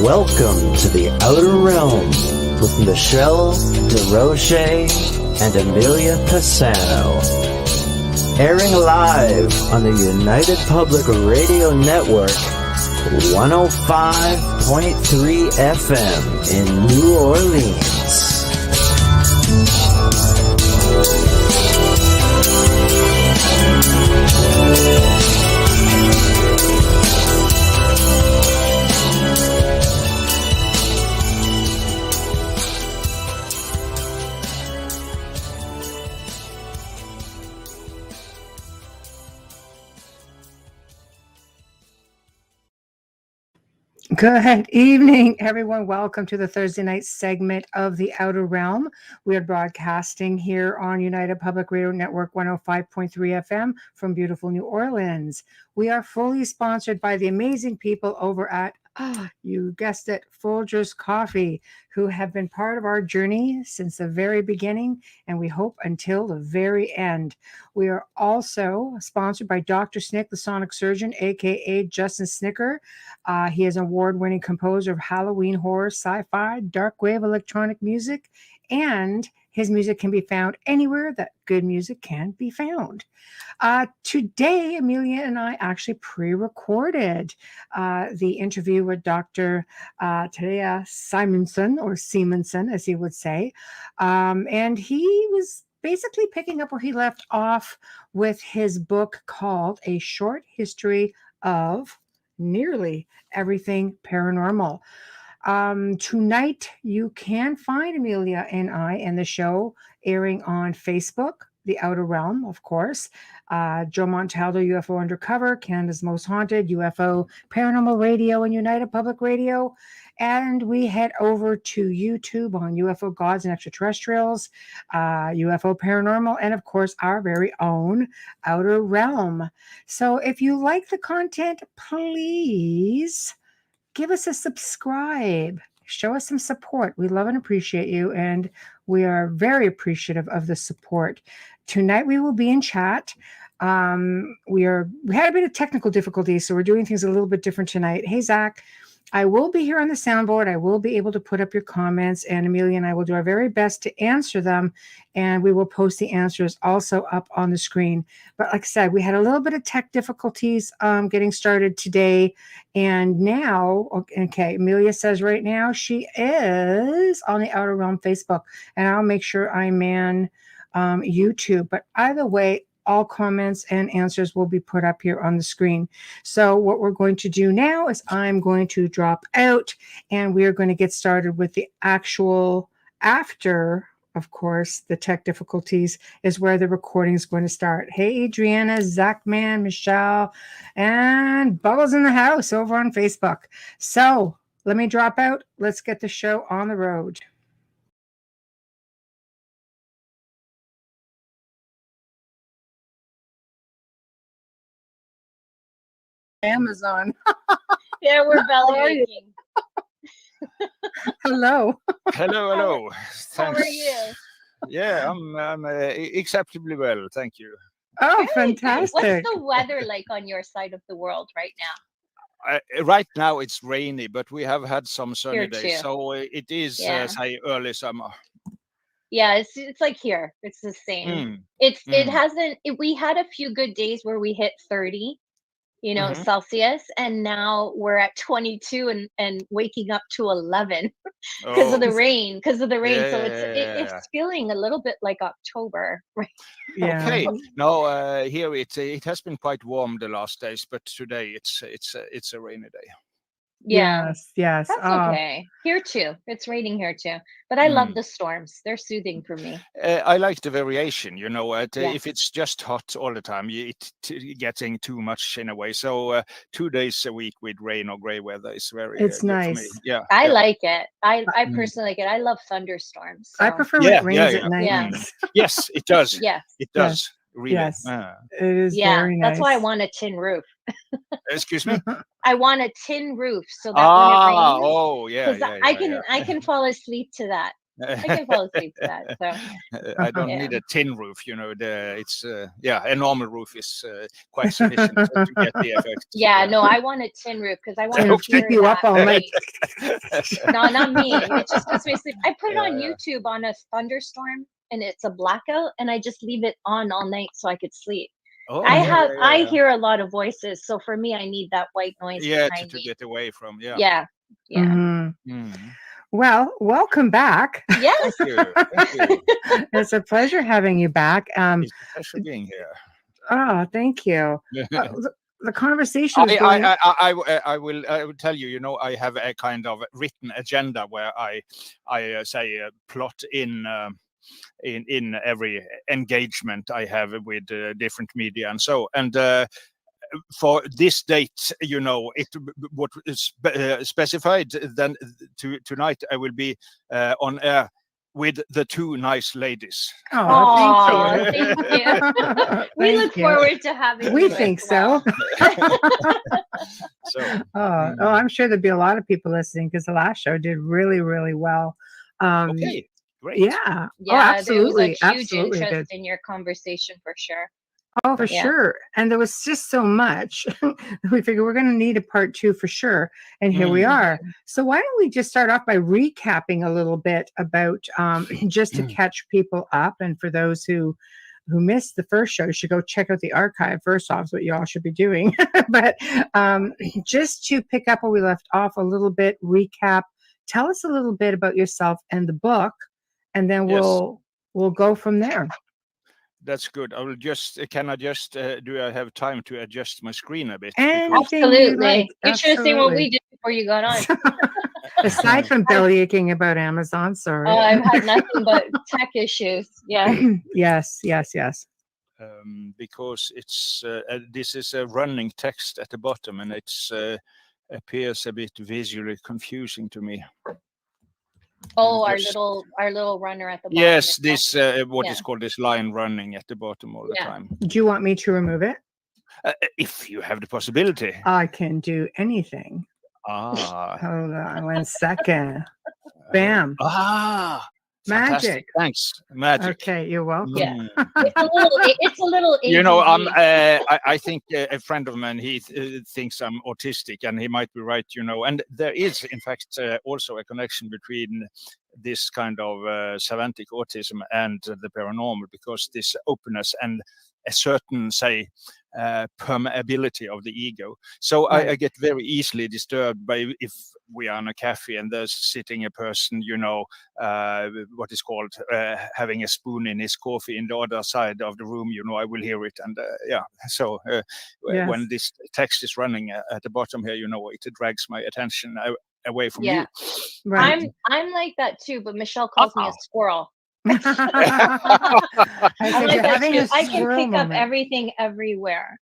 Welcome to the Outer Realm with Michelle DeRoche and Amelia Pisano. Airing live on the United Public Radio Network, 105.3 FM in New Orleans. Good evening, everyone. Welcome to the Thursday night segment of The Outer Realm. We are broadcasting here on United Public Radio Network 105.3 FM from beautiful New Orleans. We are fully sponsored by the amazing people over at, you guessed it, Folgers Coffee, who have been part of our journey since the very beginning, and we hope until the very end. We are also sponsored by Dr. Snick, the Sonic Surgeon, aka Justin Snicker. He is an award-winning composer of Halloween horror, sci-fi, dark wave electronic music, and his music can be found anywhere that good music can be found. Today, Amelia and I actually pre-recorded the interview with Dr. Terje Simonsen, or Simonsen, as he would say. And he was basically picking up where he left off with his book called A Short History of Nearly Everything Paranormal. Tonight, you can find Amelia and I and the show airing on Facebook, The Outer Realm, of course, Joe Montaldo, UFO Undercover, Canada's Most Haunted, UFO Paranormal Radio, and United Public Radio. And we head over to YouTube on UFO Gods and Extraterrestrials, UFO Paranormal, and of course, our very own Outer Realm. So if you like the content, please give us a subscribe. Show us some support. We love and appreciate you, and we are very appreciative of the support. Tonight we will be in chat. We had a bit of technical difficulties, so we're doing things a little bit different tonight. Hey, Zach. I will be here on the soundboard. I will be able to put up your comments, and Amelia and I will do our very best to answer them, and we will post the answers also up on the screen. But like I said, we had a little bit of tech difficulties getting started today, and now, okay, Amelia says right now she is on the Outer Realm Facebook, and I'll make sure I man YouTube. But either way, all comments and answers will be put up here on the screen. So what we're going to do now is I'm going to drop out, and we are going to get started with the actual after, of course, the tech difficulties is where the recording is going to start. Hey, Adriana, Zachman, Michelle, and Bubbles in the house over on Facebook. So let me drop out. Let's get the show on the road. Amazon. Yeah, we're belly aching. Hello. Hello. How are you? Yeah, I'm acceptably well, thank you. Oh, Good. fantastic. What's the weather like on your side of the world right now? Right now it's rainy, but we have had some sunny Here days, too. so it is Yeah. say early summer. Yeah, it's like here. It's the same. It hasn't. We had a few good days where we hit 30. Celsius, and now we're at 22 and waking up to 11 because of the rain. So it's feeling a little bit like October, right? Yeah. Okay. No, here it has been quite warm the last days, but today it's a rainy day. Yeah. Yes. That's okay. Here too. It's raining here too. But I love the storms. They're soothing for me. I like the variation, if it's just hot all the time, it's getting too much in a way. So 2 days a week with rain or gray weather is very it's good nice. for me. Yeah. I like it. I personally like it. I love thunderstorms. So. I prefer when it rains at night. Yeah. Yes, it does. Yes. It does. Yes. Really. Yes. It is very nice. That's why I want a tin roof. Excuse me? I want a tin roof so that when it rains, oh yeah, I can fall asleep to that. I can fall asleep to that. So I don't need a tin roof, you know. It's a normal roof is quite sufficient to get the effect. Yeah, no, I want a tin roof because I want to keep you up all night. No, not me. It just puts me to sleep. I put it on YouTube on a thunderstorm and it's a blackout, and I just leave it on all night so I could sleep. Oh, I hear a lot of voices, so for me, I need that white noise. Yeah, to get away from. Yeah. Well, welcome back. Yes. Thank you. It's a pleasure having you back. It's a pleasure being here. Oh, thank you. The conversation is going. I will tell you. You know, I have a kind of written agenda where I say plot in every engagement I have with different media and so. And for this date, you know, what is specified. Then tonight I will be on air with the two nice ladies. Oh, thank you. We look forward to having. We think so. So, I'm sure there'd be a lot of people listening because the last show did really, really well. Okay, great. Yeah. Absolutely. There was a huge absolutely interest in your conversation for sure. Oh, for sure. And there was just so much. We figured we're going to need a part 2 for sure. And here we are. So why don't we just start off by recapping a little bit about just to catch people up. And for those who missed the first show, you should go check out the archive. First off, is what you all should be doing. But just to pick up where we left off a little bit, recap, tell us a little bit about yourself and the book, and then we'll go from there. That's good. I will just. Can I just? Do I have time to adjust my screen a bit? Absolutely. You should have seen what we did before you got on. Aside from belly aching about Amazon, sorry. Oh, I've had nothing but tech issues. Yeah. Yes. Because it's this is a running text at the bottom, and it's appears a bit visually confusing to me. Oh, our little runner at the bottom. Yes, this what is called this line running at the bottom all the time. Do you want me to remove it? If you have the possibility. I can do anything. Hold on 1 second. Bam. Magic. Fantastic. Thanks. Magic. Okay, you're welcome. Yeah. It's a little you know, I think a friend of mine, he thinks I'm autistic, and he might be right, you know. And there is, in fact, also a connection between this kind of savantic autism and the paranormal, because this openness and a certain, say, permeability of the ego. So I get very easily disturbed by if we are in a cafe and there's sitting a person, you know, what is called having a spoon in his coffee in the other side of the room, you know, I will hear it. And so when this text is running at the bottom here, you know, it drags my attention away from you. Right. I'm like that too, but Michelle calls me a squirrel. I can pick up everything everywhere.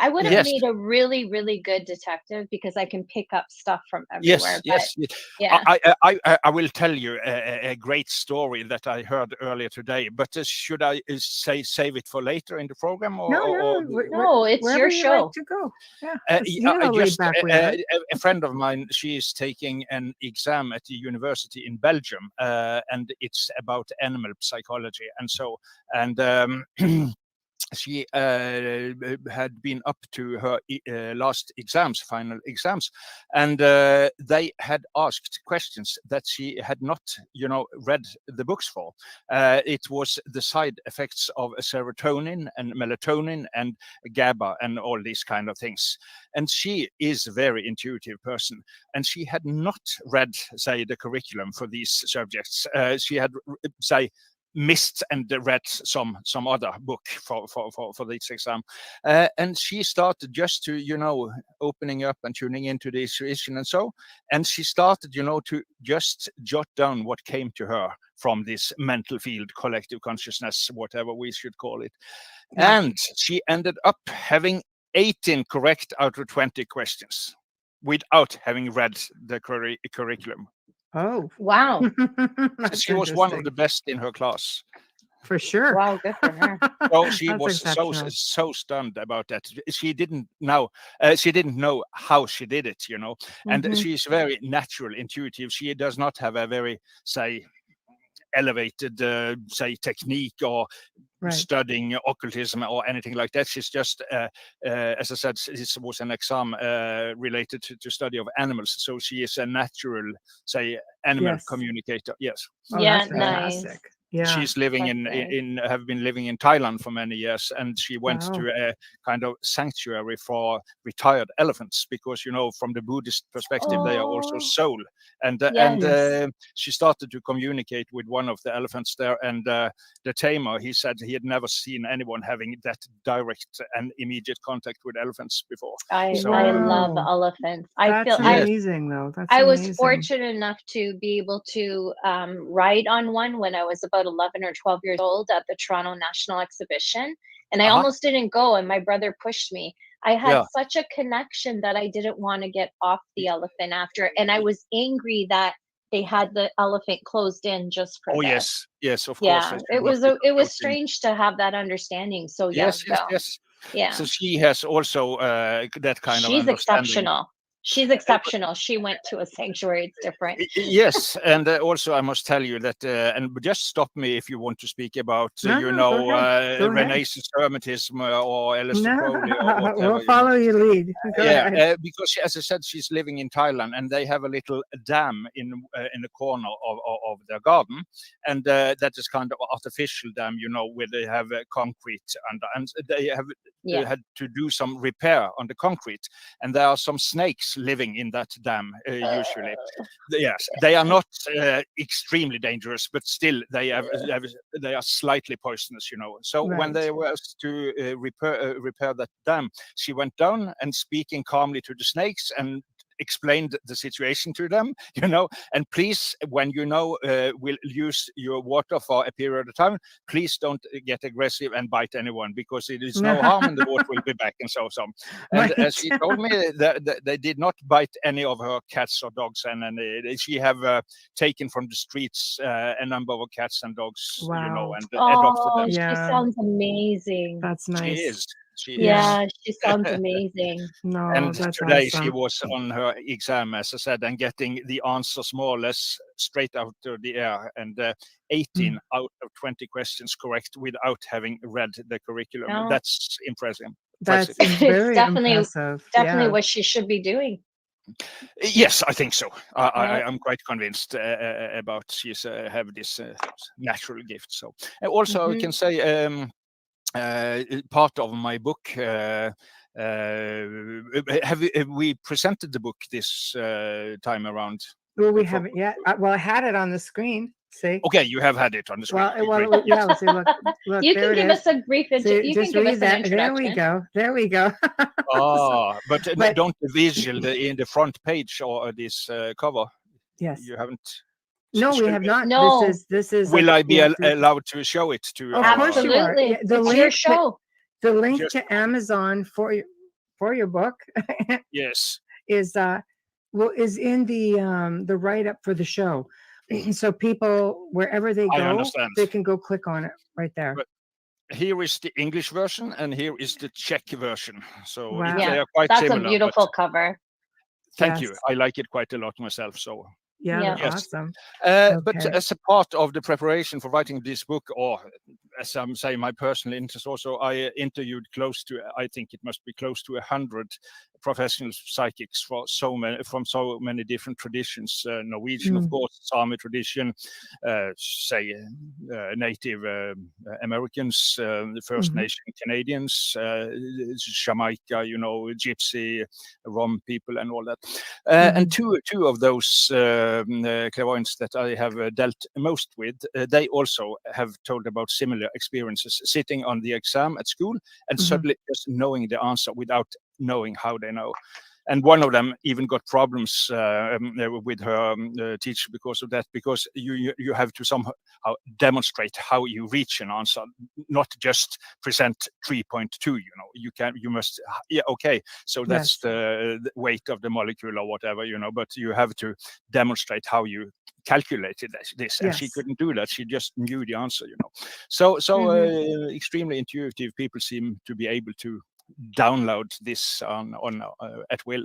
I would have made a really, really good detective because I can pick up stuff from everywhere. Yes. Yeah. I will tell you a great story that I heard earlier today, but should I save it for later in the program? No, it's your show. Like to go. A friend of mine, she is taking an exam at the university in Belgium, and it's about animal psychology, and so she had been up to her final exams, and they had asked questions that she had not, you know, read the books for. It was the side effects of serotonin and melatonin and GABA and all these kind of things. And she is a very intuitive person, and she had not read, say, the curriculum for these subjects. She had, say, missed and read some other book for this exam, and she started just to, you know, opening up and tuning into the situation and so, and she started, you know, to just jot down what came to her from this mental field, collective consciousness, whatever we should call it. And she ended up having 18 correct out of 20 questions without having read the curriculum. Oh, wow. She was one of the best in her class. For sure. Wow, good for her. So she was so stunned about that. She didn't know how she did it, you know. And she's very natural, intuitive. She does not have a very, say, elevated, say, technique or studying occultism or anything like that. She's just, as I said, this was an exam related to study of animals. So she is a natural, say, animal communicator. Yes. Oh, yeah, that's nice. fantastic. Yeah. She's living have been living in Thailand for many years, and she went to a kind of sanctuary for retired elephants because, from the Buddhist perspective, they are also soul. And she started to communicate with one of the elephants there, and the tamer, he said he had never seen anyone having that direct and immediate contact with elephants before. I love elephants. That's amazing, though. I was fortunate enough to be able to ride on one when I was about 11 or 12 years old at the Toronto National Exhibition, and I almost didn't go, and my brother pushed me. I had such a connection that I didn't want to get off the elephant after, and I was angry that they had the elephant closed in just for this. Yes, of course. It was strange to have that understanding so young. Yes. Yeah. So she has also that kind of She's exceptional. She's exceptional. She went to a sanctuary. It's different. Yes, and also I must tell you that, and just stop me if you want to speak about, Renaissance Hermetism or Aleister Crowley or whatever. We'll follow your lead. Because as I said, she's living in Thailand, and they have a little dam in the corner of their garden, and that is kind of artificial dam, where they have concrete under, and they have had to do some repair on the concrete, and there are some snakes living in that dam usually. Yes, they are not extremely dangerous, but still they are slightly poisonous, So when they were to repair that dam, she went down and speaking calmly to the snakes and explained the situation to them, and please, when will use your water for a period of time, please don't get aggressive and bite anyone, because it is no harm and the water will be back and so on. And as she told me that they did not bite any of her cats or dogs, and she have taken from the streets a number of cats and dogs, and adopted them. She sounds amazing. That's nice. She is. She sounds amazing. And today she was on her exam, as I said, and getting the answers more or less straight out of the air, and 18 out of 20 questions correct without having read the curriculum. That's impressive. That's very impressive. Definitely what she should be doing. Yes, I think so. I'm quite convinced about she's have this natural gift. So also I can say. Part of my book. Have we presented the book this time around? Well, we haven't yet. Well, I had it on the screen. See? Okay, you have had it on the screen. Well, see, look, you can give us a brief introduction. You can give us an introduction. There we go. But don't visual in the front page or this cover. Yes. You haven't. No, we have not. No. This is. Will I be allowed to show it to? Of course you are. Absolutely. It's your show. The link to Amazon for your book. Yes. Is in the write up for the show, so people wherever they go, they can go click on it right there. But here is the English version, and here is the Czech version. So they are quite similar. That's a beautiful cover. Thank you. I like it quite a lot myself. So. Yeah, that's awesome. But as a part of the preparation for writing this book, or as I'm saying, my personal interest also, I interviewed I think it must be close to 100 professional psychics from so many different traditions. Norwegian, of course, Sami tradition, Native Americans, the First Nation Canadians, Jamaica, Gypsy, Rom people, and all that. And two of those clairvoyants that I have dealt most with, they also have told about similar experiences, sitting on the exam at school and suddenly just knowing the answer without knowing how they know. And one of them even got problems with her teacher because of that, because you have to somehow demonstrate how you reach an answer, not just present 3.2. You must so that's the weight of the molecule or whatever, but you have to demonstrate how you calculated this, and she couldn't do that. She just knew the answer, So extremely intuitive people seem to be able to download this on at will.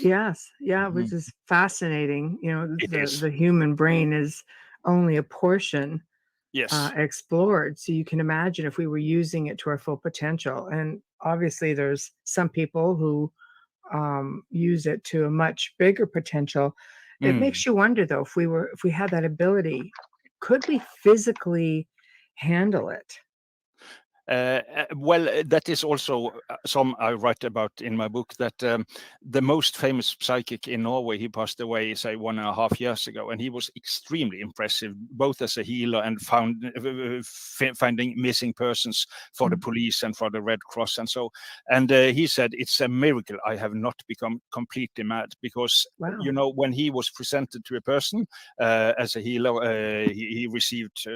Yes, which is fascinating. The human brain is only a portion Yes. explored. So you can imagine if we were using it to our full potential. And obviously, there's some people who use it to a much bigger potential. It makes you wonder, though, if we had that ability, could we physically handle it? Well, that is also some I write about in my book, that the most famous psychic in Norway, he passed away, say 1.5 years ago, and he was extremely impressive, both as a healer and finding missing persons for the police and for the Red Cross and so. And he said, it's a miracle I have not become completely mad, because you know, when he was presented to a person as a healer, he received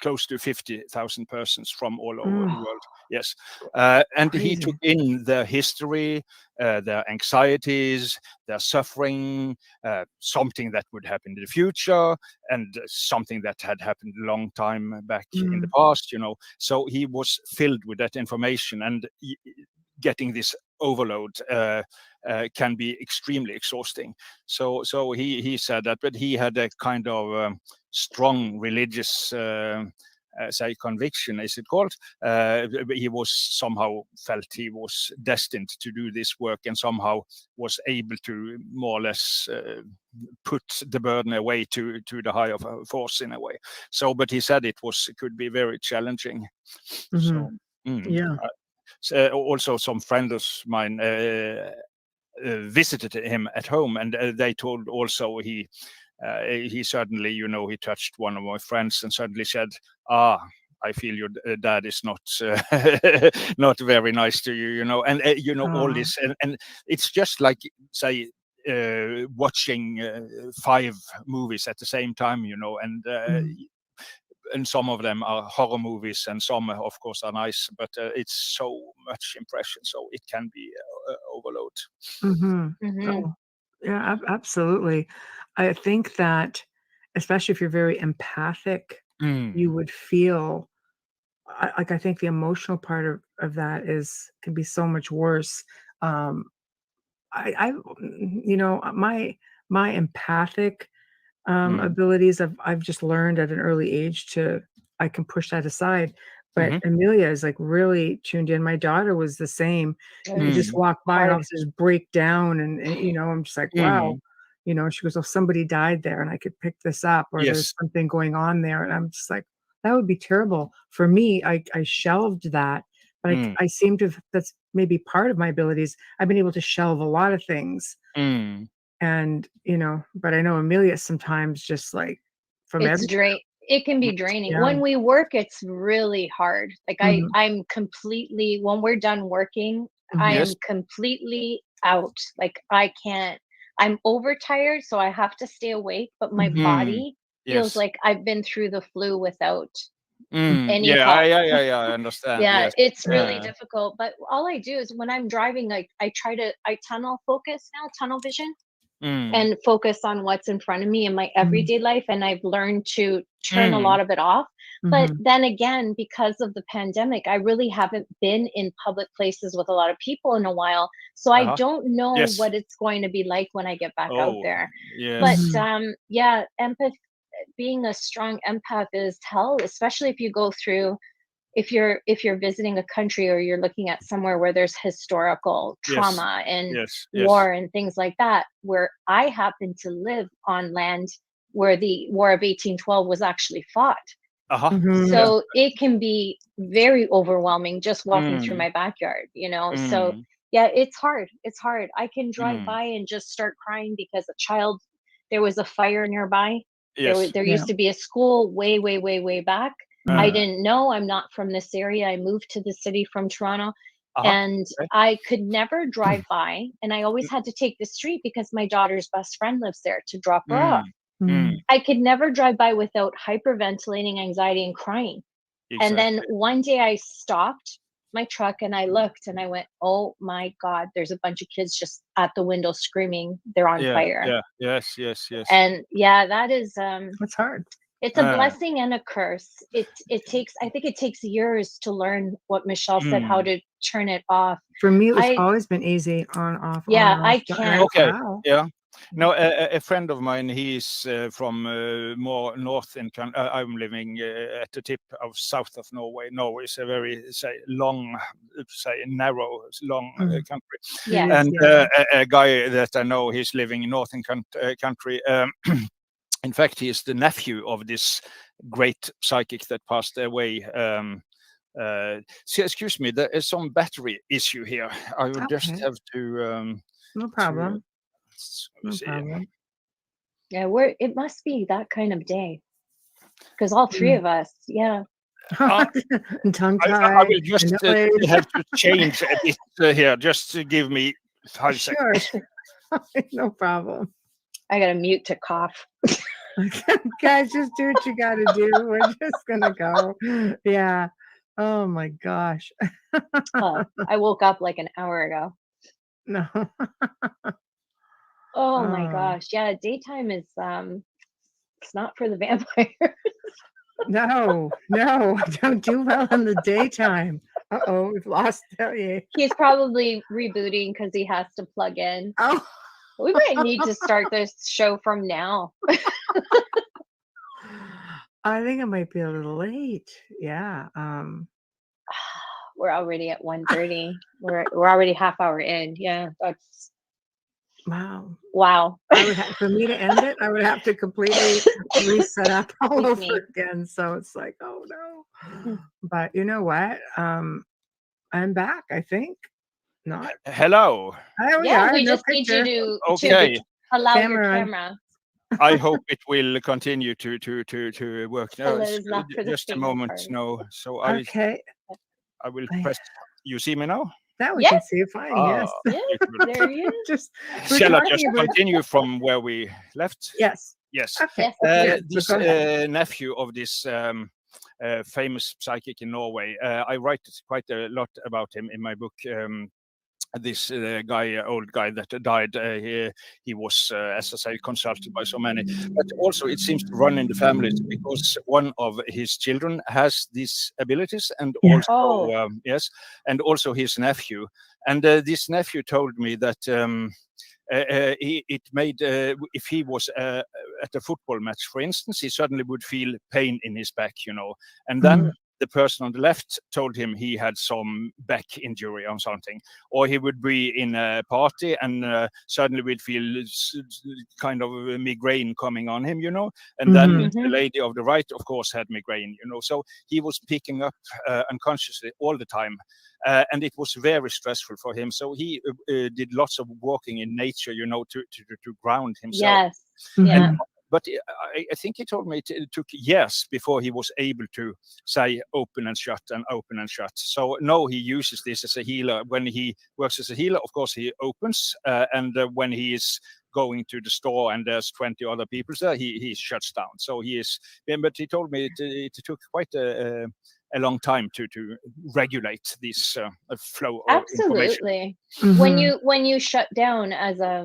close to 50,000 persons from all over the world. Yes. And Crazy. he took in their history, their anxieties, their suffering, something that would happen in the future, and something that had happened a long time back in the past, you know. So he was filled with that information, and getting this overload can be extremely exhausting. So he said that, but he had a kind of strong religious say conviction, is it called? He was somehow felt he was destined to do this work, and somehow was able to more or less put the burden away to the higher force in a way. So, but he said it could be very challenging. So, Yeah. also some friends of mine visited him at home, and they told also he suddenly, you know, he touched one of my friends and suddenly said, I feel your dad is not not very nice to you, you know, and you know, all this, and it's just like, say, watching 5 movies at the same time, you know, and some of them are horror movies, and some, of course, are nice, but it's so much impression, so it can be overload. Oh, yeah, absolutely. I think that, especially if you're very empathic, you would feel like, I think the emotional part of that can be so much worse. I you know, my empathic abilities, I've just learned at an early age I can push that aside. But Amelia is like really tuned in. My daughter was the same. You could just walk by and all of a sudden just break down, and you know, I'm just like, wow. You know, she goes, oh, somebody died there and I could pick this up, or there's something going on there. And I'm just like, that would be terrible. For me, I shelved that, but I seem to that's maybe part of my abilities. I've been able to shelve a lot of things. And, you know, but I know Amelia sometimes just like from it can be draining. When we work, it's really hard. Like I'm completely, when we're done working, I am completely out. Like I can't, I'm overtired, so I have to stay awake, but my body feels like I've been through the flu without any help. I understand. Yeah, it's really difficult. But all I do is when I'm driving, like I tunnel focus now, tunnel vision, and focus on what's in front of me in my everyday life. And I've learned to turn a lot of it off. But then again, because of the pandemic, I really haven't been in public places with a lot of people in a while. So I don't know what it's going to be like when I get back out there. But yeah, being a strong empath is hell, especially if you go through, if you're visiting a country, or you're looking at somewhere where there's historical trauma and war and things like that, where I happen to live on land where the War of 1812 was actually fought. So it can be very overwhelming just walking through my backyard, you know. So yeah, it's hard. I can drive by and just start crying because there was a fire nearby. There used to be a school way back. I didn't know. I'm not from this area. I moved to the city from Toronto, and I could never drive by. And I always had to take the street because my daughter's best friend lives there to drop her off. I could never drive by without hyperventilating, anxiety, and crying. And then one day I stopped my truck and I looked and I went, oh my God, there's a bunch of kids just at the window screaming, they're on fire. Yes. And yeah, that is it's hard. It's a blessing and a curse. I think it takes years to learn what Michelle said, how to turn it off. For me, it's always been easy, on, off. Yeah, on, off. I can't. Okay. Wow. Yeah. No, a friend of mine, he's from more north in I'm living at the tip of south of Norway. Norway is a very, say, long, narrow, long country. Yeah. And a guy that I know, he's living in northern country. In fact, he is the nephew of this great psychic that passed away. Excuse me, there is some battery issue here. I will just have to... no problem. No problem. Yeah, it must be that kind of day. Because all three of us, tongue I will just have to change a bit here, just to give me 5 seconds. No problem. I got to mute to cough. Guys, just do what you got to do. We're just going to go. Yeah. Oh my gosh. I woke up like an hour ago. No. Oh my gosh. Yeah, daytime is it's not for the vampires. No, don't do well in the daytime. Uh-oh, we've lost Terje. He's probably rebooting because he has to plug in. Oh. We might need to start this show from now. I think it might be a little late. Yeah. We're already at 1:30. We're already half hour in. Yeah, that's wow. For me to end it, I would have to completely reset up all over again. So it's like, oh no. But you know what? I'm back, I think. Not. Hello. There we are. We no just picture. need you to Okay. allow your camera. I hope it will continue to work. No, just a moment. Part. No. So I will press. You see me now? Now we can see you fine. Yes. There you go. Shall I just continue from where we left? Yes. Yes. Okay. This nephew of this famous psychic in Norway, I write quite a lot about him in my book. This old guy that died, he was, as I say, consulted by so many. But also it seems to run in the families because one of his children has these abilities, and also and also his nephew. And this nephew told me that if he was at a football match, for instance, he suddenly would feel pain in his back, and then the person on the left told him he had some back injury or something, or he would be in a party and suddenly would feel kind of a migraine coming on him, and then the lady of the right, of course, had migraine, so he was picking up unconsciously all the time. And it was very stressful for him. So he did lots of walking in nature, to ground himself. Yes. Yeah. But I think he told me it took years before he was able to say open and shut and open and shut. So no, he uses this as a healer. When he works as a healer, of course, he opens. And when he is going to the store and there's 20 other people there, he shuts down. So he is. But he told me it took quite a long time to regulate this flow of Absolutely. When you shut down as a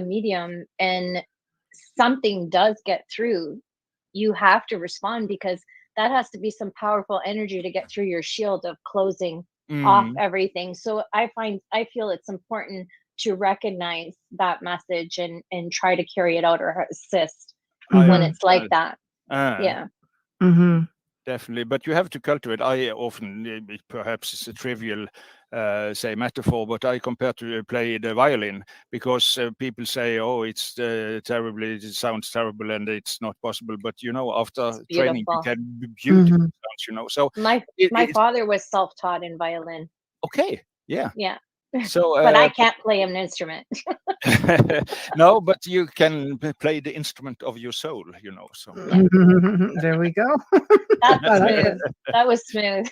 medium and something does get through, you have to respond, because that has to be some powerful energy to get through your shield of closing off everything. So I feel it's important to recognize that message and try to carry it out or assist when it's like that. Yeah. Definitely, but you have to cultivate. I often, perhaps it's a trivial, say, metaphor, but I compare to play the violin, because people say, "Oh, it's terrible. It sounds terrible, and it's not possible." But after training, you get beautiful sounds. So my father was self-taught in violin. Okay. Yeah. Yeah. So, but I can't play an instrument. No, but you can play the instrument of your soul, So there we go. That was smooth.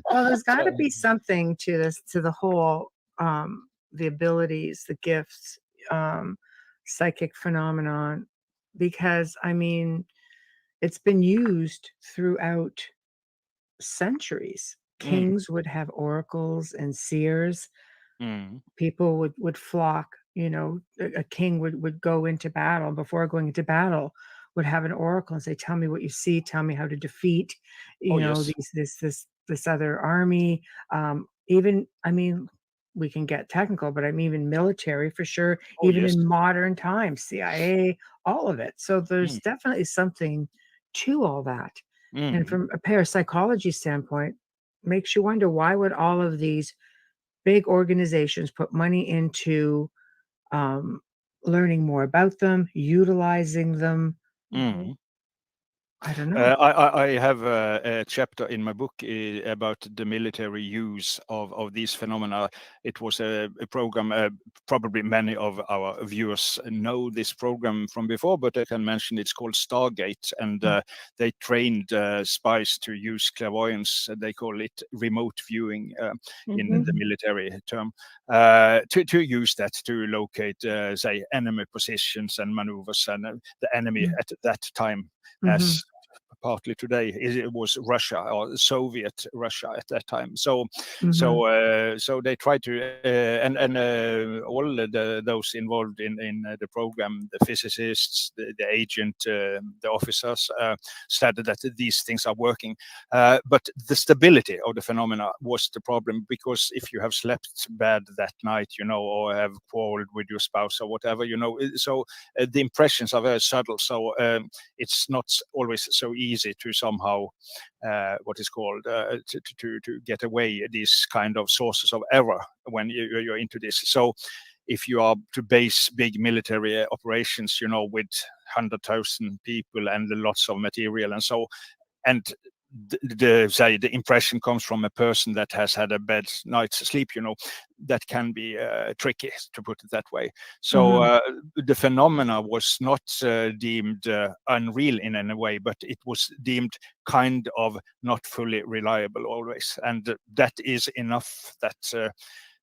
Well, there's got to be something to this, to the whole, the abilities, the gifts, psychic phenomenon, because it's been used throughout centuries. Kings would have oracles and seers. People would flock. A king would go into battle. Before going into battle, would have an oracle and say, "Tell me what you see. Tell me how to defeat, this other army." Even we can get technical, but I'm even military for sure, Oh, even yes. in modern times, CIA, all of it. So there's definitely something to all that. And from a parapsychology standpoint, makes you wonder, why would all of these big organizations put money into learning more about them, utilizing them? I don't know. I have a chapter in my book about the military use of these phenomena. It was a program, probably many of our viewers know this program from before, but I can mention it's called Stargate, and they trained spies to use clairvoyance. They call it remote viewing in the military term, to use that to locate, say, enemy positions and maneuvers, and the enemy at that time, as partly today, it was Russia, or Soviet Russia at that time. So they tried to and all those involved in the program, the physicists, the agent, the officers, said that these things are working, but the stability of the phenomena was the problem, because if you have slept bad that night, or have quarreled with your spouse or whatever, so the impressions are very subtle. So it's not always so easy to somehow what is called to get away these kind of sources of error when you're into this. So if you are to base big military operations, with 100,000 people and lots of material and so, and the impression comes from a person that has had a bad night's sleep, that can be tricky, to put it that way. So the phenomena was not deemed unreal in any way, but it was deemed kind of not fully reliable always, and that is enough that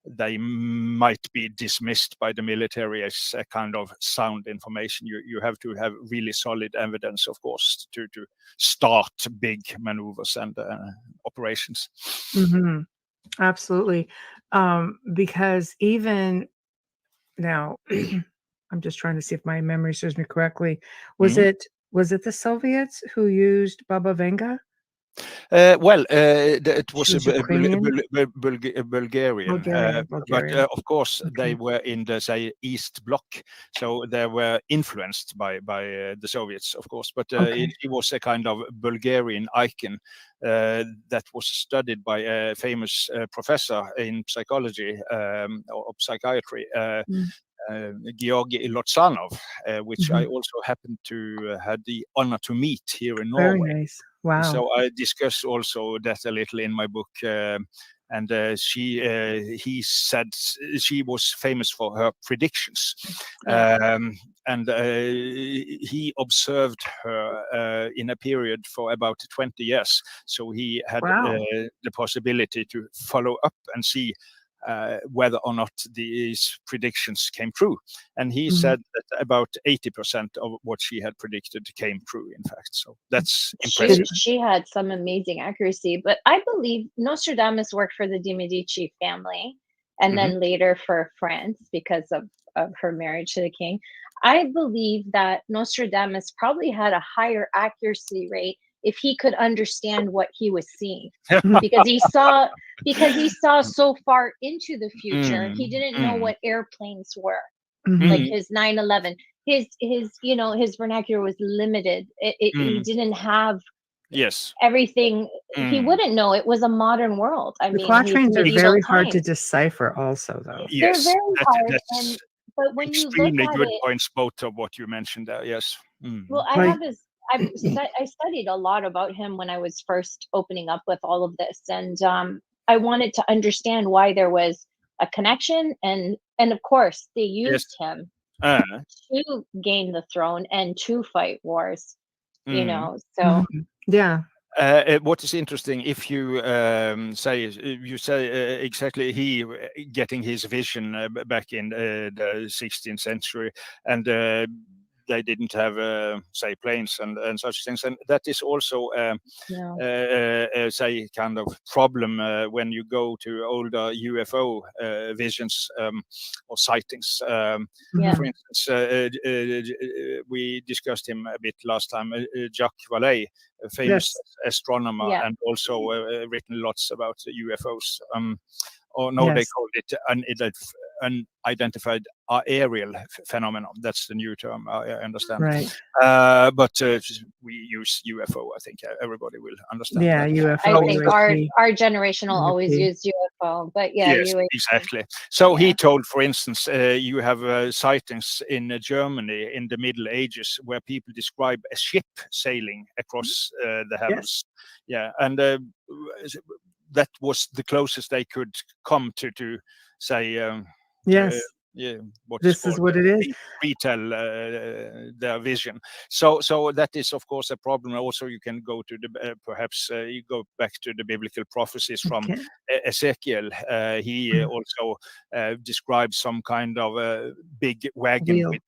they might be dismissed by the military as a kind of sound information. You have to have really solid evidence, of course, to start big maneuvers and operations. Absolutely. Because even now, I'm just trying to see if my memory serves me correctly. Was it the Soviets who used Baba Vanga? It was Ukrainian? Bulgarian, but of course they were in the, say, East Bloc, so they were influenced by the Soviets, of course. But he was a kind of Bulgarian icon that was studied by a famous professor in psychology or psychiatry, Georgi Lotsanov, which I also happened to had the honor to meet here in Norway. Very nice. Wow. So I discuss also that a little in my book. And he said she was famous for her predictions. And he observed her in a period for about 20 years. So he had the possibility to follow up and see whether or not these predictions came true. And he said that about 80% of what she had predicted came true, in fact. So that's impressive. She had some amazing accuracy, but I believe Nostradamus worked for the de Medici family, and then later for France because of her marriage to the king. I believe that Nostradamus probably had a higher accuracy rate if he could understand what he was seeing, because he saw so far into the future. He didn't know what airplanes were, like his 9/11. His his vernacular was limited. He didn't have everything. He wouldn't know. It was a modern world. I mean, quatrains are very hard to decipher also, though. They're very hard. But when you look at good it, points, both of what you mentioned there. Yes. Well, I studied a lot about him when I was first opening up with all of this, and I wanted to understand why there was a connection, and of course they used him to gain the throne and to fight wars, so yeah. What is interesting, if you say exactly, he getting his vision back in the 16th century, and they didn't have say planes and such things, and that is also say kind of problem when you go to older UFO visions or sightings. For instance, we discussed him a bit last time, Jacques Vallée, a famous astronomer, and also written lots about UFOs. or no, they Yes. called it unidentified aerial phenomenon. That's the new term, I understand. Right. But we use UFO. I think everybody will understand Yeah, that. UFO, I think UAP. our generation will always UAP. use UFO, but yeah, Yes, UAP. exactly. So Yeah. he told, for instance, you have sightings in Germany in the Middle Ages where people describe a ship sailing across the heavens. Yeah, and that was the closest they could come to say, Yes. yeah, what This is what it is. retell their vision. So that is of course a problem. Also, you can go to the perhaps you go back to the biblical prophecies from Okay. Ezekiel. He also describes some kind of a big wagon Wheel. with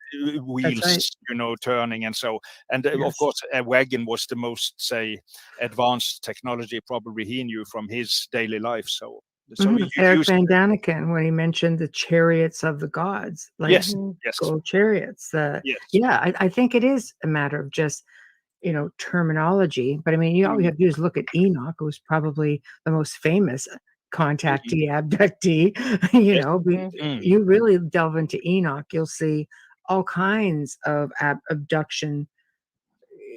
wheels, right. you know, turning and so. And of Yes. course, a wagon was the most, say, advanced technology probably he knew from his daily life. So you Eric use Van Daniken, when he mentioned the chariots of the gods, like yes, yes, gold chariots. yes. Yeah, I think it is a matter of just, terminology. But I mean, all you have to do is look at Enoch, who's probably the most famous contactee, abductee. Yes. But you really delve into Enoch, you'll see all kinds of abduction.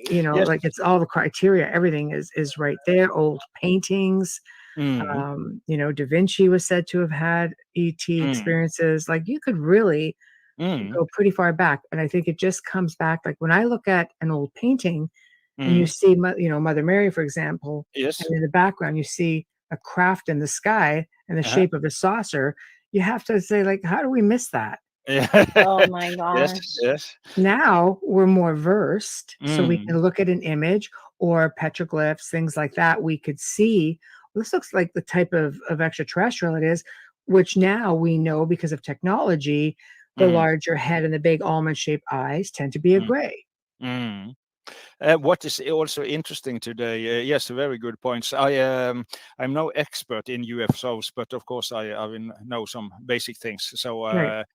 Yes. Like it's all the criteria. Everything is right there. Old paintings. Da Vinci was said to have had ET experiences. Like you could really go pretty far back. And I think it just comes back. Like when I look at an old painting and you see, Mother Mary, for example, Yes. and in the background, you see a craft in the sky in the shape of a saucer. You have to say, like, how do we miss that? Oh my gosh. Yes. Now we're more versed, so we can look at an image or petroglyphs, things like that. We could see, this looks like the type of extraterrestrial it is, which now we know because of technology, the larger head and the big almond-shaped eyes tend to be a gray. What is also interesting today, yes, very good points. I'm no expert in UFOs, but of course I know some basic things. So Right.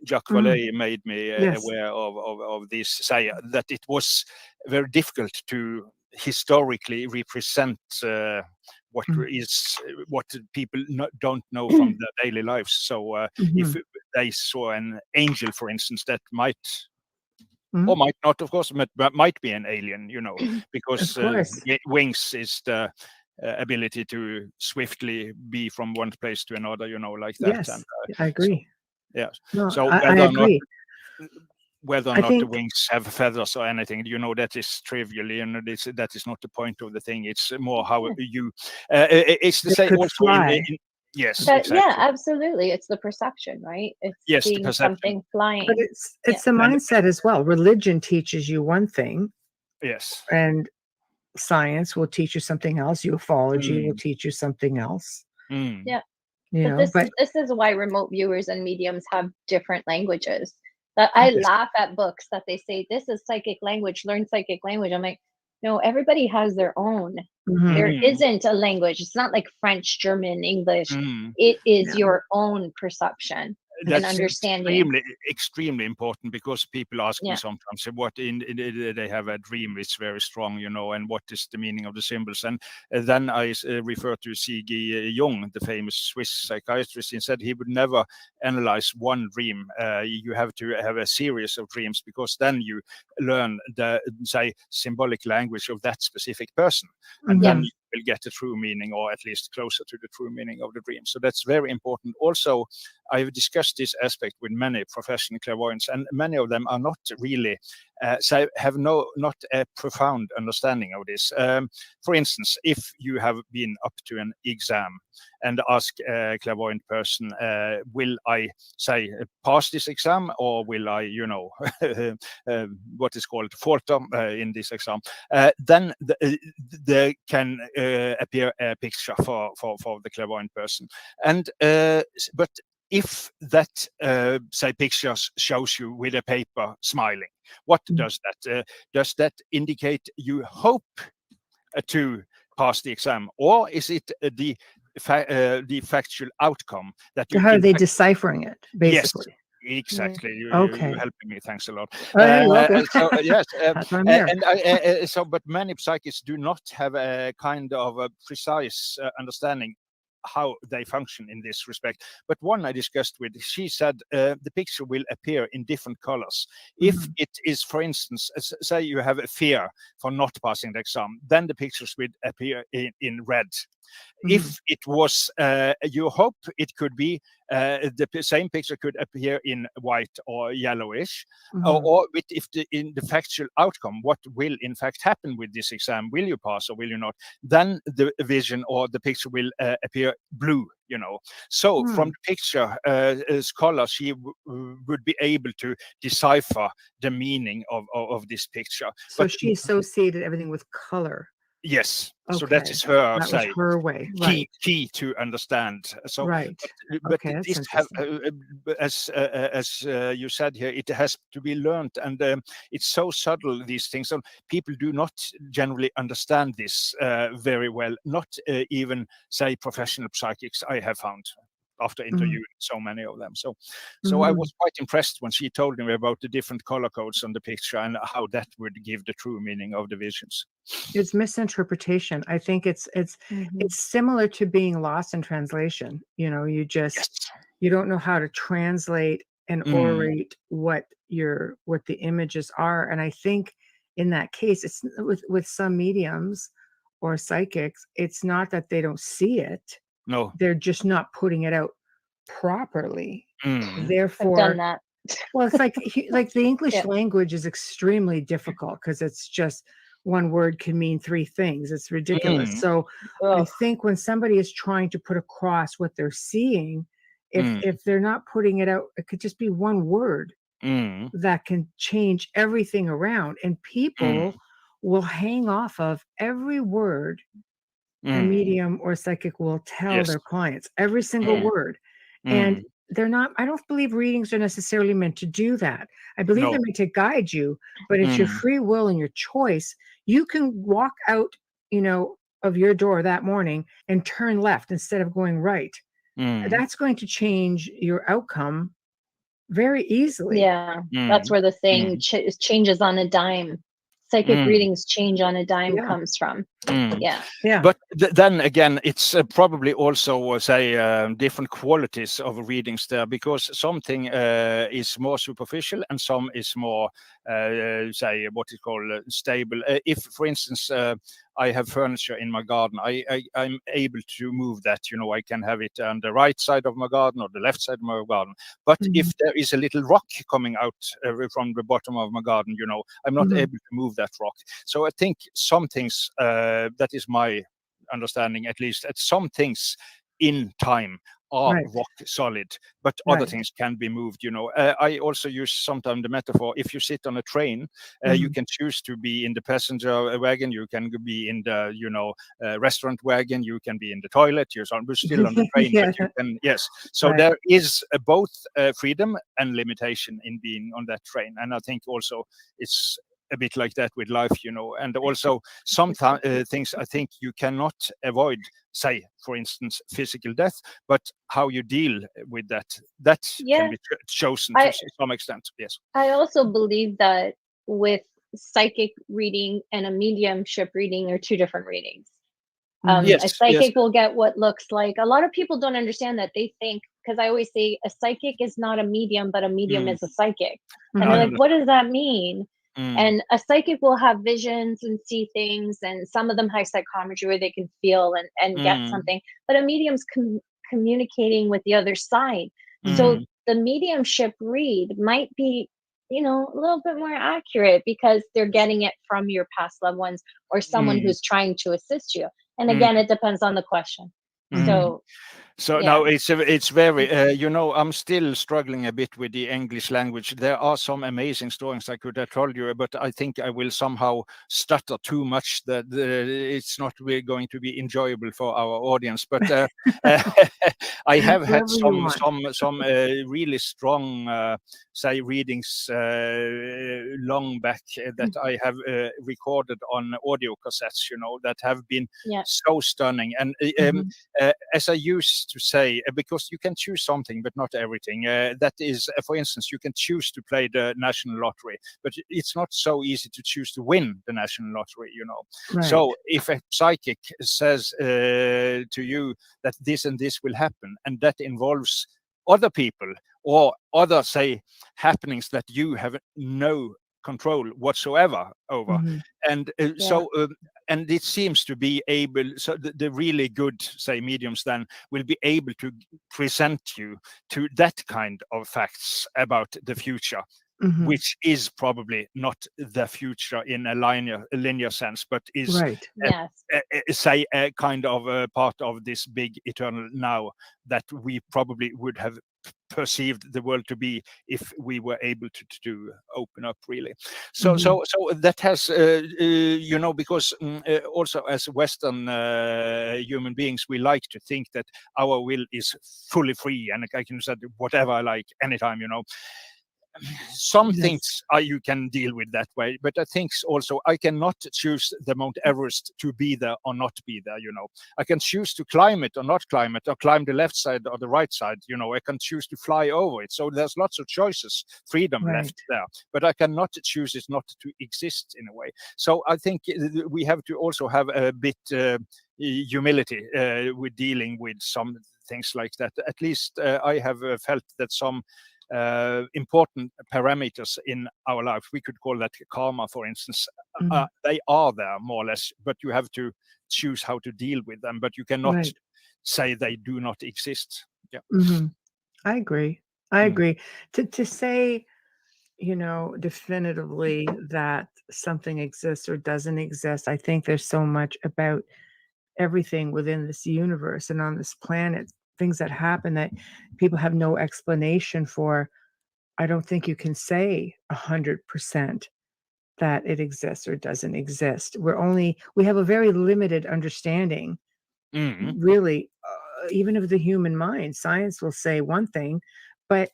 Jacques Vallée made me Yes. aware of this, say that it was very difficult to historically represent what people don't know from their daily lives. So if they saw an angel, for instance, that might or might not, of course, but might be an alien, because wings is the ability to swiftly be from one place to another, like that. Yes, And, I agree. Yes. No, So I agree. whether or I not the think- wings have feathers or anything, that is trivial, that is not the point of the thing. It's more how you. It's the They same could also fly. yes, But exactly. yeah, absolutely. It's the perception, right? It's Yes, the seeing perception. something flying. But it's the mindset as well. Religion teaches you one thing, Yes. and science will teach you something else. Ufology will teach you something else. Yeah. But this is why remote viewers and mediums have different languages. That I laugh at books that they say this is psychic language, learn psychic language. I'm like, no, everybody has their own. There isn't a language. It's not like French, German, English. It is your own perception and understanding. Extremely important, because people ask me sometimes what they have a dream it's very strong, and what is the meaning of the symbols, and then I refer to C.G. Jung, the famous Swiss psychiatrist. He said he would never analyze one dream. You have to have a series of dreams, because then you learn the, say, symbolic language of that specific person, and then you will get the true meaning, or at least closer to the true meaning of the dream. So that's very important. Also, I've discussed this aspect with many professional clairvoyants, and many of them are not really, have not a profound understanding of this. For instance, if you have been up to an exam and ask a clairvoyant person, will I, say, pass this exam, or will I, what is called falter in this exam, then there can appear a picture for the clairvoyant person. And but if that, say, picture shows you with a paper smiling, what does that? Does that indicate you hope to pass the exam, or is it the factual outcome that you? How are they deciphering it, basically? Yes. Exactly. You're helping me. Thanks a lot. So yes, but many psychics do not have a kind of a precise understanding how they function in this respect. But one I discussed with, she said the picture will appear in different colors. If it is, for instance, say you have a fear for not passing the exam, then the pictures will appear in red. If it was your hope, it could be the same picture could appear in white or yellowish, or if in the factual outcome, what will in fact happen with this exam, will you pass or will you not, then the vision or the picture will appear blue, So from the picture, scholar, she would be able to decipher the meaning of this picture. So she associated everything with color. Yes, okay. So that is her, that was her way, key to understand. So, right. But this have, as you said here, it has to be learned, and it's so subtle, these things. So people do not generally understand this very well. Not even, say, professional psychics, I have found, after interviewing so many of them. So I was quite impressed when she told me about the different color codes on the picture and how that would give the true meaning of the visions. It's misinterpretation. I think it's similar to being lost in translation. You just you don't know how to translate and orate what the images are. And I think in that case, it's with some mediums or psychics, it's not that they don't see it. No, they're just not putting it out properly. I've Therefore, done that. well, it's like the English language is extremely difficult because it's just one word can mean three things. It's ridiculous. So I think when somebody is trying to put across what they're seeing, if they're not putting it out, it could just be one word that can change everything around, and people will hang off of every word a medium or psychic will tell their clients, every single word. And I don't believe readings are necessarily meant to do that. I believe they're meant to guide you, but it's your free will and your choice. You can walk out, of your door that morning and turn left instead of going right. That's going to change your outcome very easily. Yeah, that's where the saying changes on a dime. Psychic readings change on a dime comes from. Yeah. But then again, it's probably also, say, different qualities of readings there, because something is more superficial and some is more, say, what is called stable. If, for instance, I have furniture in my garden, I'm able to move that. I can have it on the right side of my garden or the left side of my garden. But if there is a little rock coming out from the bottom of my garden, I'm not able to move that rock. So I think some things, that is my understanding at least, that some things in time are rock solid, but other things can be moved. I also use sometimes the metaphor: if you sit on a train, you can choose to be in the passenger wagon, you can be in the restaurant wagon, you can be in the toilet, you're still on the train. But you can, so there is both freedom and limitation in being on that train. And I think also it's a bit like that with life, and also some things I think you cannot avoid, say, for instance, physical death, but how you deal with that can be chosen to some extent. Yes. I also believe that with psychic reading and a mediumship reading are two different readings. A psychic will get what looks like. A lot of people don't understand that. They think, because I always say a psychic is not a medium, but a medium is a psychic. And they're like, what does that mean? And a psychic will have visions and see things, and some of them have psychometry where they can feel and get something, but a medium's communicating with the other side. So the mediumship read might be, a little bit more accurate because they're getting it from your past loved ones or someone who's trying to assist you. And again, it depends on the question. So now it's very, I'm still struggling a bit with the English language. There are some amazing stories I could have told you, but I think I will somehow stutter too much that it's not really going to be enjoyable for our audience. But I have had some really strong, say, readings long back that I have recorded on audio cassettes, that have been so stunning. And as I used to say, because you can choose something, but not everything. That is, for instance, you can choose to play the national lottery, but it's not so easy to choose to win the national lottery, Right. So if a psychic says to you that this and this will happen, and that involves other people or other, say, happenings that you have no control whatsoever over, and and it seems to be able, so the really good, say, mediums then will be able to present you to that kind of facts about the future, which is probably not the future in a linear sense, but is right. say a kind of a part of this big eternal now that we probably would have perceived the world to be if we were able to open up, really. So that has because also as Western human beings, we like to think that our will is fully free and I can say whatever I like anytime. Some things you can deal with that way, but I think also I cannot choose the Mount Everest to be there or not be there. I can choose to climb it or not climb it, or climb the left side or the right side. I can choose to fly over it. So there's lots of choices, freedom left there, but I cannot choose it not to exist in a way. So I think we have to also have a bit humility with dealing with some things like that. At least I have felt that some important parameters in our life, we could call that karma, for instance, they are there more or less, but you have to choose how to deal with them, but you cannot say they do not exist. I agree. To say, definitively that something exists or doesn't exist, I think there's so much about everything within this universe and on this planet, things that happen that people have no explanation for. I don't think you can say 100% that it exists or doesn't exist. We have a very limited understanding, really, even of the human mind. Science will say one thing, but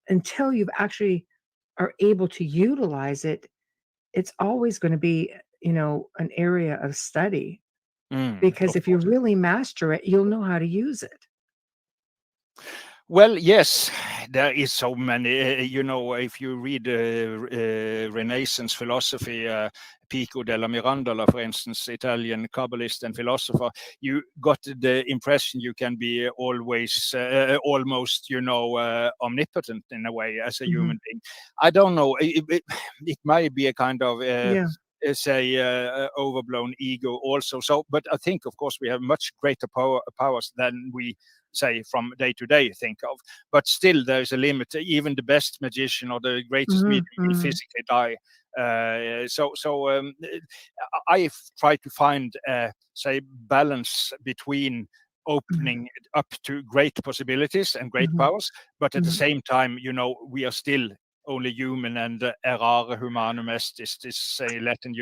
until you've actually are able to utilize it, it's always going to be, an area of study. Because if you really master it, you'll know how to use it. Well, yes, there is so many. If you read Renaissance philosophy, Pico della Mirandola, for instance, Italian Kabbalist and philosopher, you got the impression you can be always almost, omnipotent in a way as a human being. I don't know. It might be a kind of overblown ego also. So, but I think, of course, we have much greater powers than we say from day to day think of, but still there is a limit. Even the best magician or the greatest medium will physically die. I try to find say balance between opening up to great possibilities and great powers, but at the same time, we are still only human, and errare humanum est is this say Latin.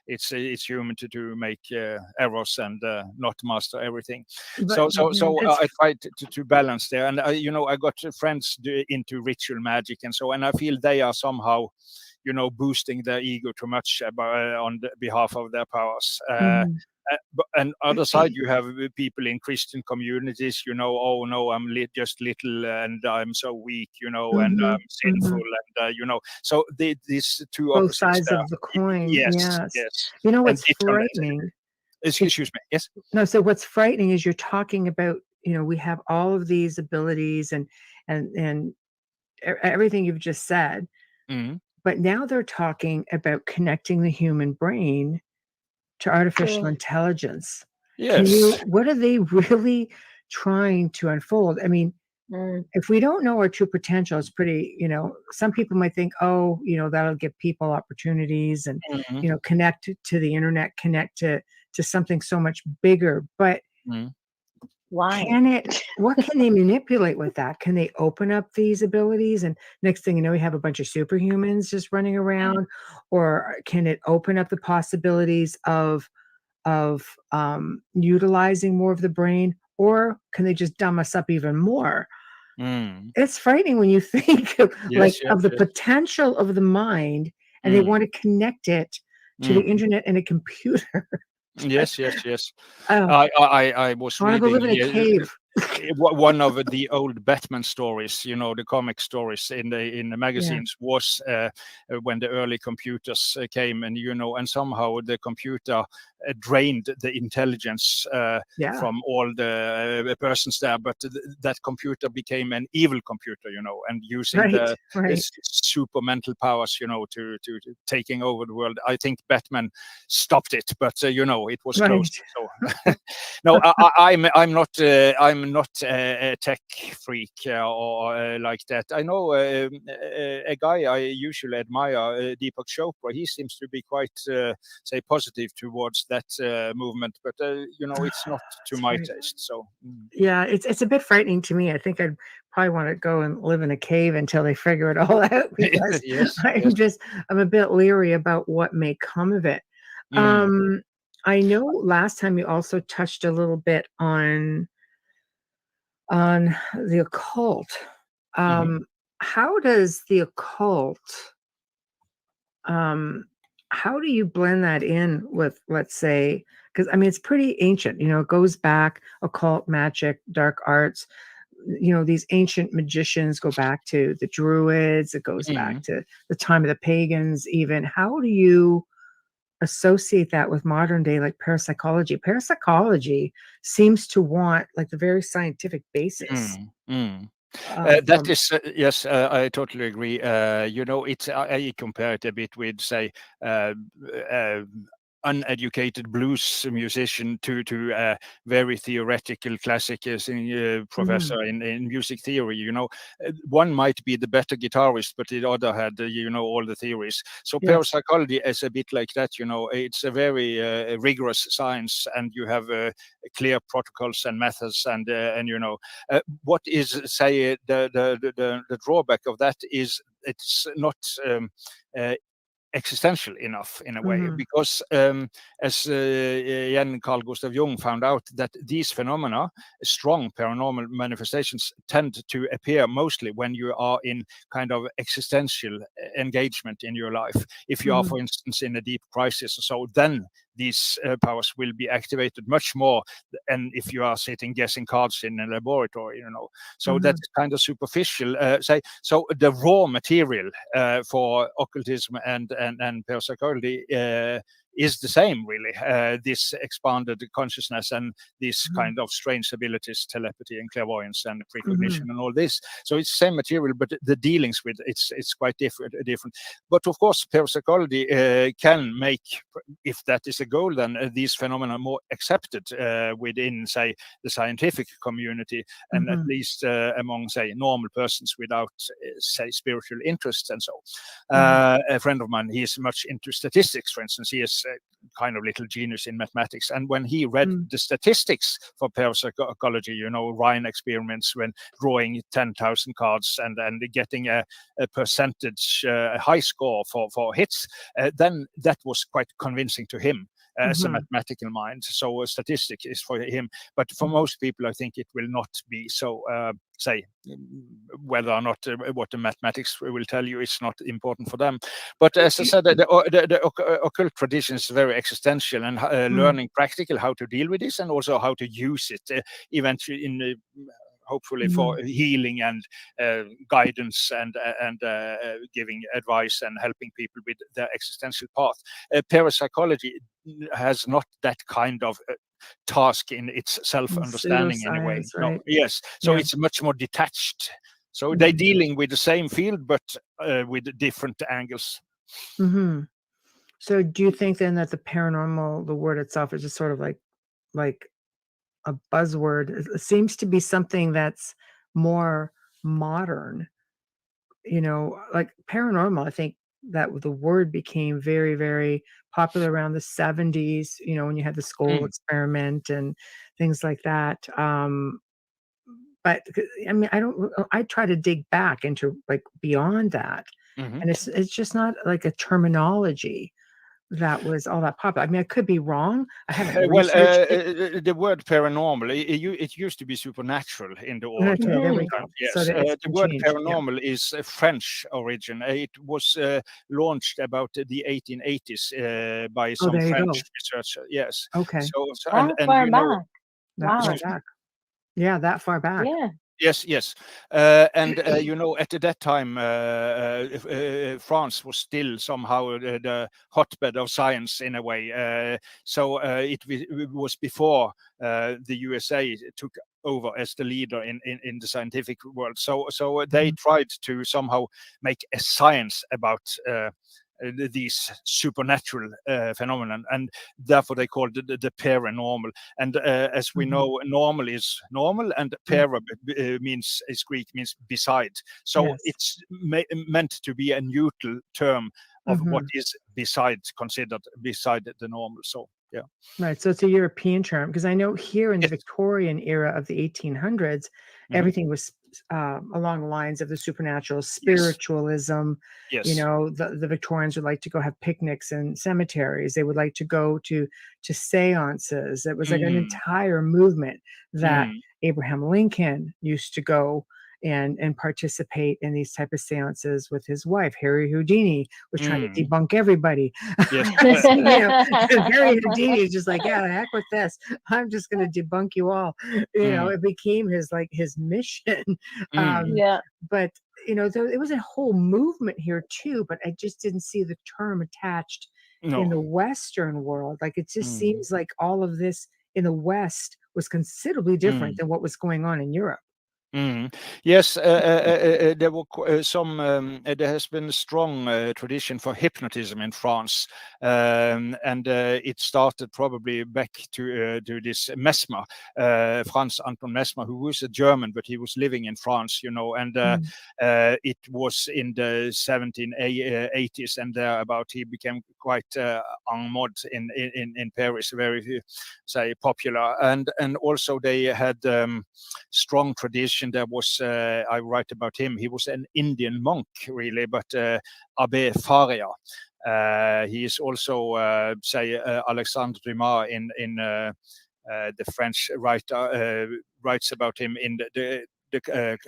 It's human to make errors and not master everything. So I try to balance there, and I got friends into ritual magic and so, and I feel they are somehow boosting their ego too much on the behalf of their powers. And other side, you have people in Christian communities, oh no, I'm just little and I'm so weak, and I'm sinful, and so these two both opposites sides of the coin. Yes. What's frightening? Excuse me. Yes. No. So what's frightening is you're talking about, we have all of these abilities and everything you've just said, but now they're talking about connecting the human brain to artificial intelligence. Yes. What are they really trying to unfold? I mean, if we don't know our true potential, it's pretty, some people might think, that'll give people opportunities and, connect to the internet, connect to something so much bigger. But why? What can they manipulate with that? Can they open up these abilities? And next thing you know, we have a bunch of superhumans just running around. Or can it open up the possibilities of utilizing more of the brain? Or can they just dumb us up even more? It's frightening when you think of the potential of the mind, and they want to connect it to the internet and a computer. Yes. Oh, I was I want to go live in a cave. one of the old Batman stories, the comic stories in the magazines was when the early computers came, and and somehow the computer drained the intelligence from all the persons there, but that computer became an evil computer, and using the super mental powers, to taking over the world. I think Batman stopped it, but it was close. So no, I'm not a tech freak or like that. I know a guy I usually admire, Deepak Chopra. He seems to be quite say positive towards that movement, but it's not to my taste. So yeah, it's a bit frightening to me. I think I'd probably want to go and live in a cave until they figure it all out, because I'm a bit leery about what may come of it. I know last time you also touched a little bit on the occult. How does the occult, how do you blend that in with, let's say, because I mean, it's pretty ancient, it goes back, occult, magic, dark arts, these ancient magicians go back to the Druids, it goes back to the time of the pagans even. How do you associate that with modern day, like parapsychology? Parapsychology seems to want like the very scientific basis. That is yes, I totally agree. It's I compare it a bit with, say, uneducated blues musician to a very theoretical classic professor in music theory. One might be the better guitarist, but the other had all the theories. So parapsychology is a bit like that. It's a very rigorous science, and you have clear protocols and methods, and what is, say, the drawback of that is it's not existential enough in a way, because as Jan Carl Gustav Jung found out, that these phenomena, strong paranormal manifestations, tend to appear mostly when you are in kind of existential engagement in your life. If you are, for instance, in a deep crisis or so, then these powers will be activated much more than if you are sitting guessing cards in a laboratory, So that's kind of superficial. So the raw material for occultism and parapsychology is the same, really. This expanded consciousness and this kind of strange abilities, telepathy and clairvoyance and precognition and all this. So it's the same material, but the dealings with it's quite different. But of course, parapsychology can make, if that is a goal, then these phenomena more accepted within, say, the scientific community, and at least among, say, normal persons without, say, spiritual interests and so. A friend of mine, he is much into statistics, for instance. He is kind of little genius in mathematics, and when he read the statistics for parapsychology, Rhine experiments, when drawing 10,000 cards and getting a percentage, a high score for hits, then that was quite convincing to him as a mathematical mind. So statistics is for him, but for most people, I think it will not be so. Say whether or not what the mathematics will tell you, it's not important for them. But as I said, the occult tradition is very existential, and learning practical how to deal with this, and also how to use it eventually in hopefully for healing and guidance and giving advice and helping people with their existential path. Parapsychology has not that kind of task in its self-understanding in a way. Right? No, yes, so it's much more detached. So they're dealing with the same field, but with different angles. So do you think then that the paranormal, the word itself, is just sort of like a buzzword? It seems to be something that's more modern, like paranormal. I think that the word became very, very popular around the 70s, when you had the Skoll experiment and things like that. But I mean, I try to dig back into like beyond that, and it's just not like a terminology that was all that popular. I mean, I could be wrong. I haven't researched it. The word paranormal, it used to be supernatural in the old Okay, there we go. Yes, So the word changed, paranormal is a French origin. It was launched about the 1880s by some there you French go. researcher. Yes. Okay. So Wow. and Wow. Yeah, that far back. Yeah. Yes. And at that time, France was still somehow the hotbed of science in a way. So it was before the USA took over as the leader in the scientific world. So they tried to somehow make a science about these supernatural phenomenon, and therefore they called it the paranormal. And as we know, normal is normal, and para means, is Greek, means beside. So it's meant to be a neutral term of what is considered beside the normal. So yeah. Right. So it's a European term, because I know here in the Victorian era of the 1800s, everything was along the lines of the supernatural, spiritualism. Yes. The Victorians would like to go have picnics in cemeteries. They would like to go to seances. It was like an entire movement that Abraham Lincoln used to go and participate in these type of seances with his wife. Harry Houdini was trying to debunk everybody. Harry Houdini is just like, yeah, the heck with this. I'm just going to debunk you all. It became his mission. But it was a whole movement here too. But I just didn't see the term attached in the Western world. Like, it just seems like all of this in the West was considerably different than what was going on in Europe. Yes, there were there has been a strong tradition for hypnotism in France, and it started probably back to this Mesmer, Franz Anton Mesmer, who was a German, but he was living in France, and it was in the 1780s and thereabout. He became quite en mode in Paris, very popular, and also they had strong tradition. There was, I write about him, he was an Indian monk really, but Abbe Faria. He is also, Alexandre Dumas in the French writer writes about him in the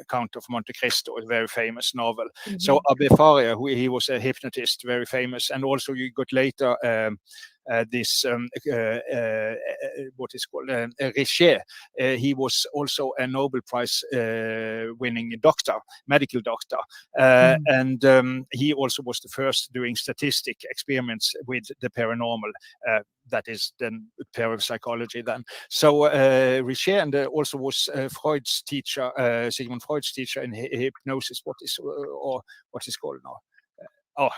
Count of Monte Cristo, a very famous novel. So Abbe Faria, he was a hypnotist, very famous, and also you got later this what is called Richer. He was also a Nobel Prize winning doctor, medical doctor, and he also was the first doing statistic experiments with the paranormal. That is then parapsychology then. So Richer, and also was Freud's teacher, Sigmund Freud's teacher in hypnosis. What is called now?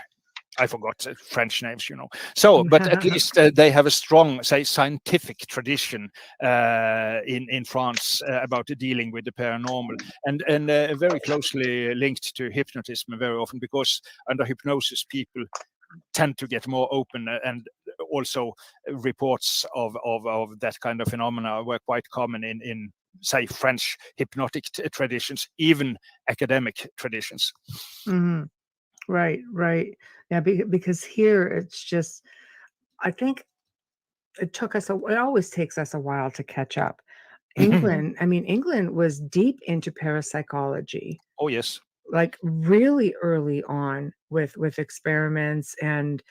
I forgot French names, So, but at least they have a strong, scientific tradition in France about dealing with the paranormal, and very closely linked to hypnotism very often, because under hypnosis people tend to get more open, and also reports of that kind of phenomena were quite common in say French hypnotic traditions, even academic traditions. Right. Yeah, because here it's just, I think it always takes us a while to catch up. England was deep into parapsychology. Oh yes. Like really early on with experiments, and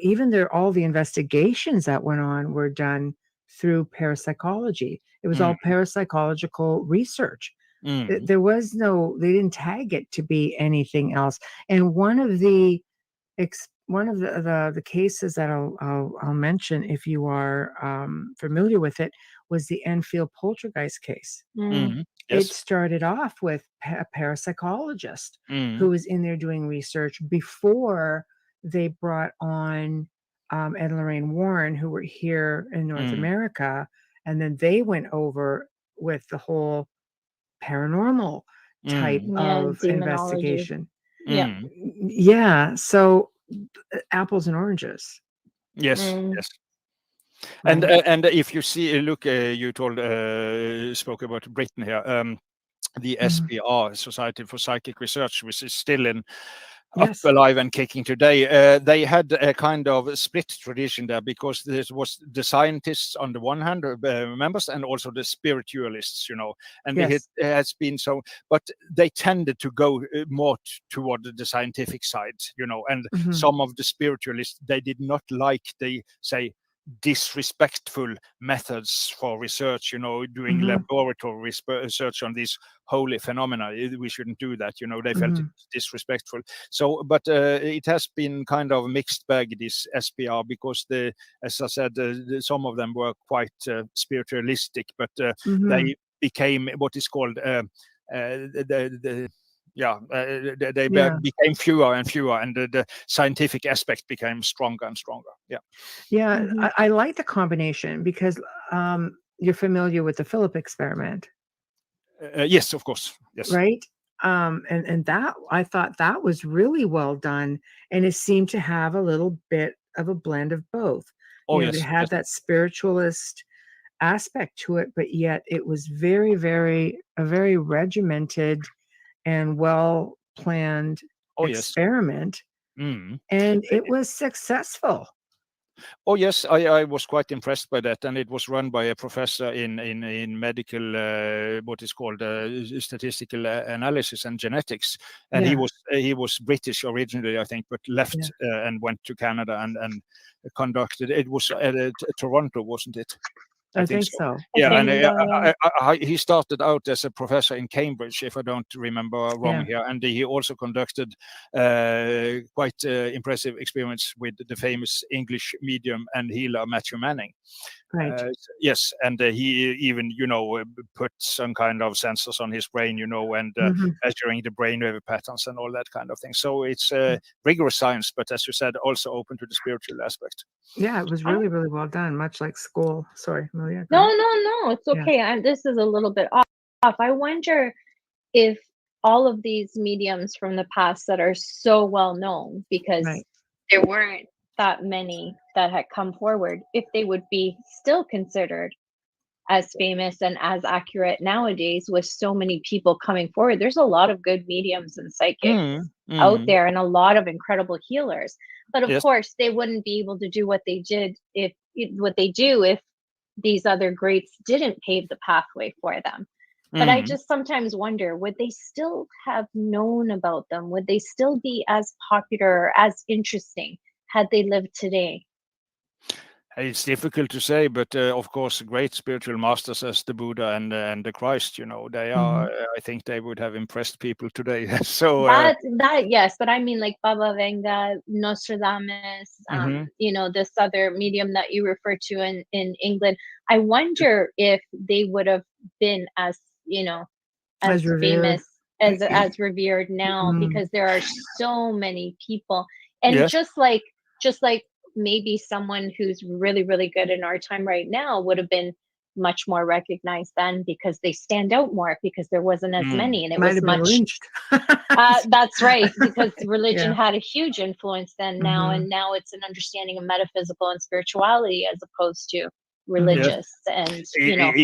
even all the investigations that went on were done through parapsychology. It was all parapsychological research. There was they didn't tag it to be anything else. And one of the cases that I'll mention, if you are familiar with it, was the Enfield poltergeist case. Yes. It started off with a parapsychologist who was in there doing research before they brought on Ed and Lorraine Warren, who were here in North America, and then they went over with the whole paranormal type of investigation. Yeah. So apples and oranges. Yes. Right. And if you look, you spoke about Britain here. The SPR, Society for Psychic Research, which is still up alive and kicking today. They had a kind of split tradition there, because there was the scientists on the one hand, members, and also the spiritualists, and it has been so, but they tended to go more toward the scientific side, and some of the spiritualists, they did not like the, disrespectful methods for research, doing laboratory research on these holy phenomena. We shouldn't do that, they felt it was disrespectful. So, but it has been kind of a mixed bag, this SPR, because as I said, some of them were quite spiritualistic, but they became what is called they became fewer and fewer, and the scientific aspect became stronger and stronger. I like the combination, because you're familiar with the Philip experiment. Yes, of course. Yes. Right. And that, I thought that was really well done, and it seemed to have a little bit of a blend of both. They had that spiritualist aspect to it, but yet it was a very regimented and well planned experiment. And it was successful. Oh yes, I was quite impressed by that, and it was run by a professor in medical, what is called statistical analysis and genetics, and he was British originally, I think, but left and went to Canada and conducted. It was at Toronto, wasn't it? I think so. He started out as a professor in Cambridge, if I don't remember wrong here, and he also conducted quite impressive experiments with the famous English medium and healer Matthew Manning. Right. Yes, and he even, put some kind of sensors on his brain, and measuring the brainwave patterns and all that kind of thing. So it's rigorous science, but as you said, also open to the spiritual aspect. Yeah, it was really, really well done, much like school. Sorry, Amelia. No, it's okay. This is a little bit off. I wonder if all of these mediums from the past that are so well known, because there weren't that many that had come forward, if they would be still considered as famous and as accurate nowadays, with so many people coming forward. There's a lot of good mediums and psychics out there, and a lot of incredible healers, but of course they wouldn't be able to do what they did if these other greats didn't pave the pathway for them. But I just sometimes wonder, would they still have known about them? Would they still be as popular or as interesting had they lived today? It's difficult to say, but of course, great spiritual masters as the Buddha and the Christ, they are. I think they would have impressed people today. So that yes, but I mean, like Baba Vanga, Nostradamus, this other medium that you refer to in England. I wonder if they would have been as as famous, as revered now, because there are so many people, and just like maybe someone who's really, really good in our time right now would have been much more recognized then, because they stand out more, because there wasn't as many, and it was much lynched. That's right, because religion had a huge influence then. Now and now it's an understanding of metaphysical and spirituality as opposed to religious and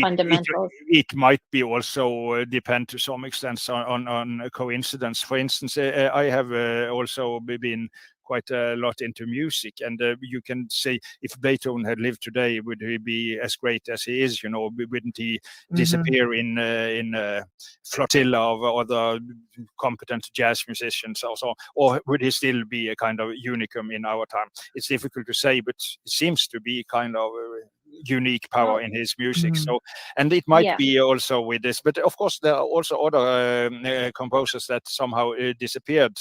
fundamentals. It might be also depend to some extent on a coincidence. For instance, I have also been quite a lot into music, and you can say, if Beethoven had lived today, would he be as great as he is? Wouldn't he disappear in a flotilla of other competent jazz musicians also, or would he still be a kind of unicum in our time? It's difficult to say, but it seems to be kind of unique power in his music. So, and it might be also with this, but of course there are also other composers that somehow disappeared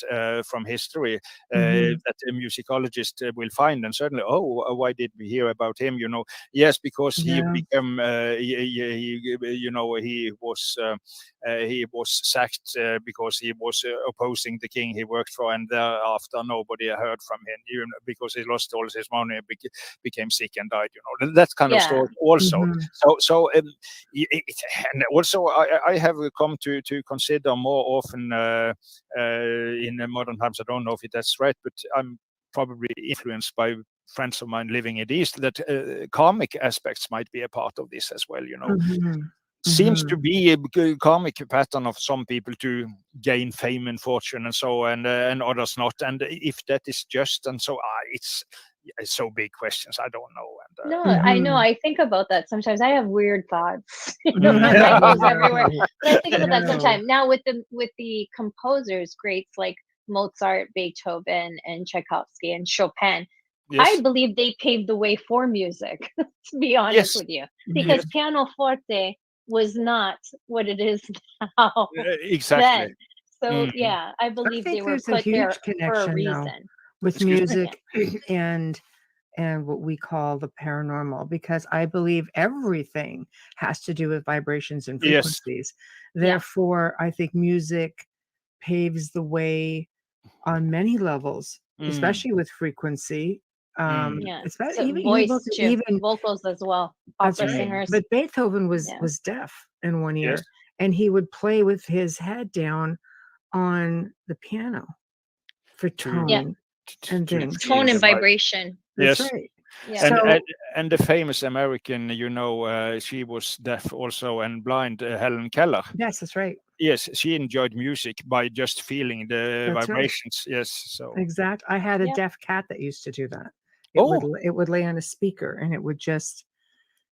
from history that a musicologist will find, and certainly, why did we hear about him? Yes, because he became he was sacked because he was opposing the king he worked for, and thereafter nobody heard from him, because he lost all his money, became sick and died. That kind of story also. So and also I have come to consider more often in modern times. I don't know if that's right, but I'm probably influenced by friends of mine living in the East, that karmic aspects might be a part of this as well. Seems to be a karmic pattern of some people to gain fame and fortune and so, and others not. And if that is just, and so it's so big questions. I don't know. And, no, I know. I think about that sometimes. I have weird thoughts. My mind goes everywhere. But I think about that sometimes. Now with the composers, greats like Mozart, Beethoven, and Tchaikovsky and Chopin, I believe they paved the way for music, to be honest with you, because pianoforte was not what it is now. Exactly. Then. So yeah, I believe they were there's a put there huge for a connection though reason. with Excuse me? music and what we call the paranormal, because I believe everything has to do with vibrations and Yes. frequencies. Yeah. Therefore, I think music paves the way on many levels, especially with frequency. Yeah. It's about So even voice too, even vocals as well. that's Opera right. singers. But Beethoven was Yeah. was deaf in one ear, Yes. and he would play with his head down on the piano for tone and to things. Tone and the vi- vibration. That's Yes. right. Yeah. So And the famous American, she was deaf also and blind, Helen Keller. yes, that's right. Yes, she enjoyed music by just feeling the That's right. vibrations. Yes, so Exact. I had a Yeah. deaf cat that used to do that. Oh. It would lay on a speaker and it would just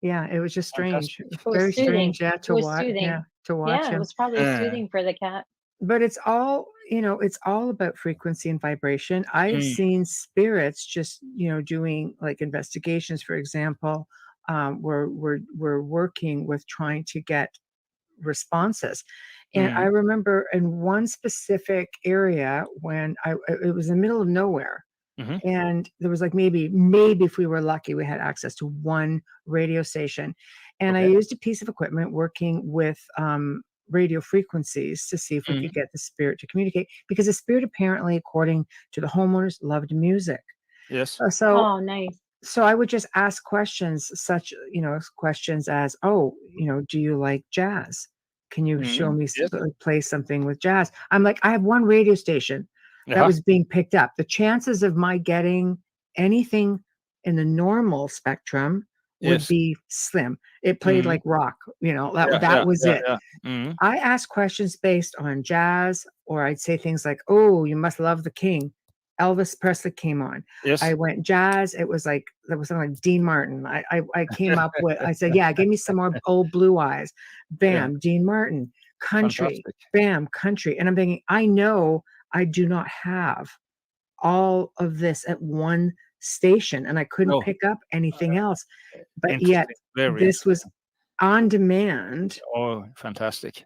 it was just strange. Fantastic. It was Very soothing. strange, It was soothing. Yeah, to watch Yeah, it him. was probably soothing for the cat. But it's all, it's all about frequency and vibration. I've seen spirits just, doing like investigations, for example, we're working with trying to get responses. And I remember in one specific area when it was in the middle of nowhere. And there was like maybe if we were lucky, we had access to one radio station. And I used a piece of equipment working with radio frequencies to see if we could get the spirit to communicate, because the spirit apparently, according to the homeowners, loved music. Yes. Oh, nice. So I would just ask questions such, questions as, do you like jazz? Can you show me, play something with jazz? I'm like, I have one radio station that was being picked up. The chances of my getting anything in the normal spectrum would be slim. It played like rock, that was it. I asked questions based on jazz, or I'd say things like, oh, you must love the King. Elvis Presley came on. Yes. I went jazz. It was like, there was something like Dean Martin. I came up with, I said, yeah, give me some more old Blue Eyes. Bam, Dean Martin. Country. Fantastic. Bam, country. And I'm thinking, I know I do not have all of this at one station, and I couldn't pick up anything else. But yet this was on demand. Oh, fantastic.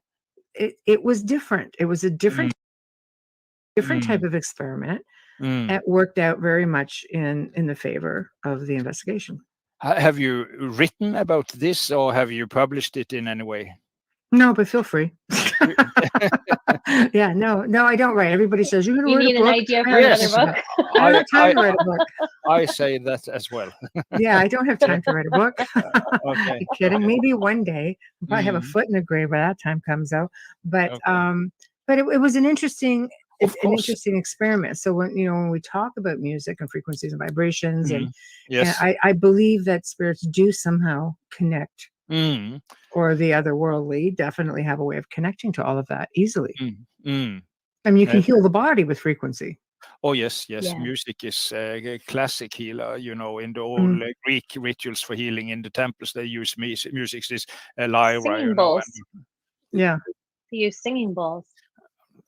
It was different. It was a different type of experiment. It worked out very much in the favor of the investigation. Have you written about this, or have you published it in any way? No, but feel free. Yeah, no, I don't write. Everybody says you're going to need write a book. an idea for another book. I don't have time to write a book. I say that as well. Yeah, I don't have time to write a book. Okay. Are you kidding? Maybe one day. I'll probably have a foot in the grave by that time comes out. But it was an interesting experiment. So when we talk about music and frequencies and vibrations, and I believe that spirits do somehow connect, or the otherworldly definitely have a way of connecting to all of that easily. I mean, you can heal the body with frequency. Oh yes. Music is a classic healer. In the old Greek rituals for healing in the temples, they use music. This lyra. Singing bowls. Yeah. They use singing bowls.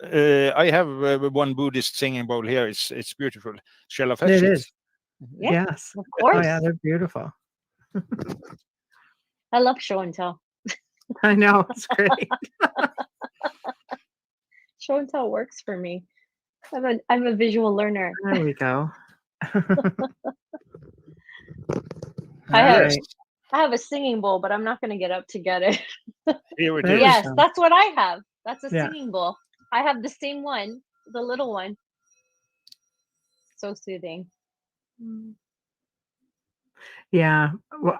I have one Buddhist singing bowl here. It's beautiful. Shall I fetch it? It is. Yeah, Yes. of course. Oh yeah, they're beautiful. I love show and tell. I know, it's great. Show and tell works for me. I'm a visual learner. There we go. I have a singing bowl, but I'm not going to get up to get it. Here it There is. you Yes, go. that's what I have. That's a Yeah. singing bowl. I have the same one, the little one. So soothing. Yeah. Well,